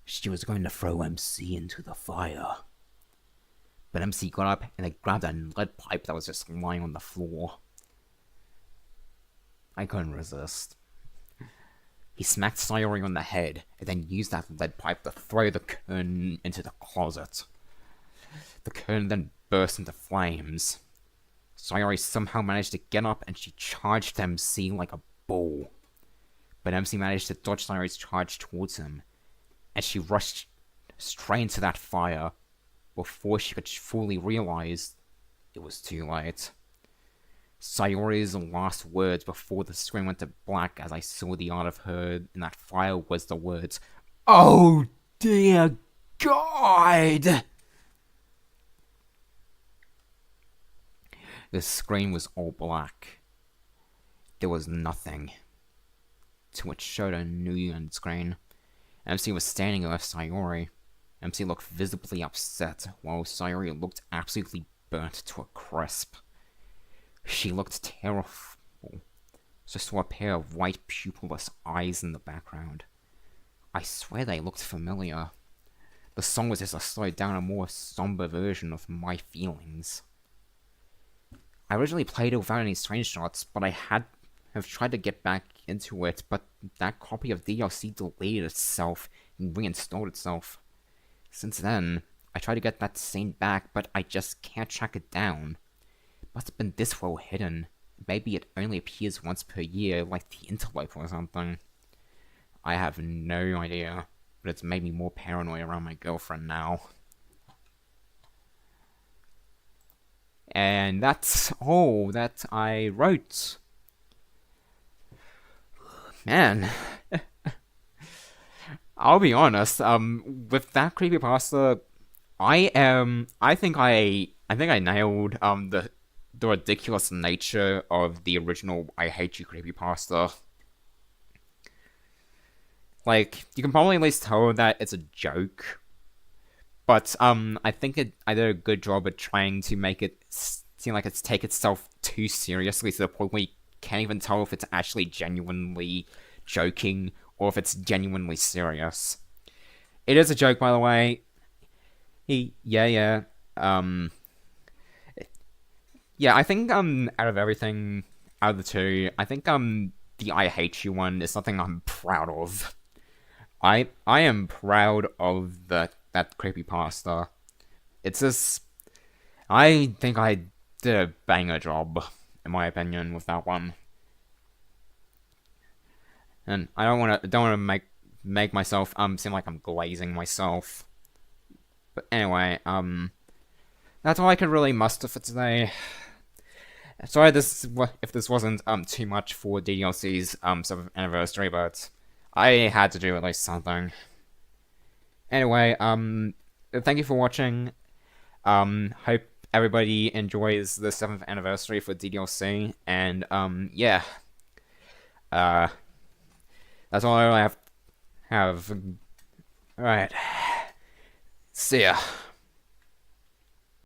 S1: She was going to throw MC into the fire. But MC got up and they grabbed a lead pipe that was just lying on the floor. I couldn't resist. He smacked Sayori on the head, and then used that lead pipe to throw the curtain into the closet. The curtain then burst into flames. Sayori somehow managed to get up, and she charged MC like a bull. But MC managed to dodge Sayori's charge towards him, and she rushed straight into that fire before she could fully realize it was too late. Sayori's last words before the screen went to black as I saw the art of her in that file was the words, "Oh dear God!" The screen was all black. There was nothing. To which showed a new end screen. MC was standing over Sayori. MC looked visibly upset, while Sayori looked absolutely burnt to a crisp. She looked terrible. Just saw a pair of white pupilless eyes in the background. I swear they looked familiar. The song was just a slowed down and more somber version of my feelings. I originally played it without any screenshots, but I have tried to get back into it, but that copy of DLC deleted itself and reinstalled itself. Since then, I tried to get that scene back, but I just can't track it down. It must have been this well hidden. Maybe it only appears once per year, like the interloper or something. I have no idea, but it's made me more paranoid around my girlfriend now. And that's all that I wrote. Man, I'll be honest. With that creepypasta, I think I nailed the ridiculous nature of the original "I Hate You" creepypasta. Like, you can probably at least tell that it's a joke, but I think I did a good job at trying to make it seem like it's take itself too seriously to the point where you can't even tell if it's actually genuinely joking or if it's genuinely serious. It is a joke, by the way. Yeah. I think out of everything, out of the two, I think the "I Hate You" one is something I'm proud of. I am proud of that creepypasta. It's just, I think I did a banger job, in my opinion, with that one. And I don't want to make myself seem like I'm glazing myself. But anyway, that's all I could really muster for today. Sorry if this wasn't too much for DDLC's 7th anniversary, but I had to do at least something. Anyway, thank you for watching. Hope everybody enjoys the 7th anniversary for DDLC, and yeah. That's all I have. Alright. See ya.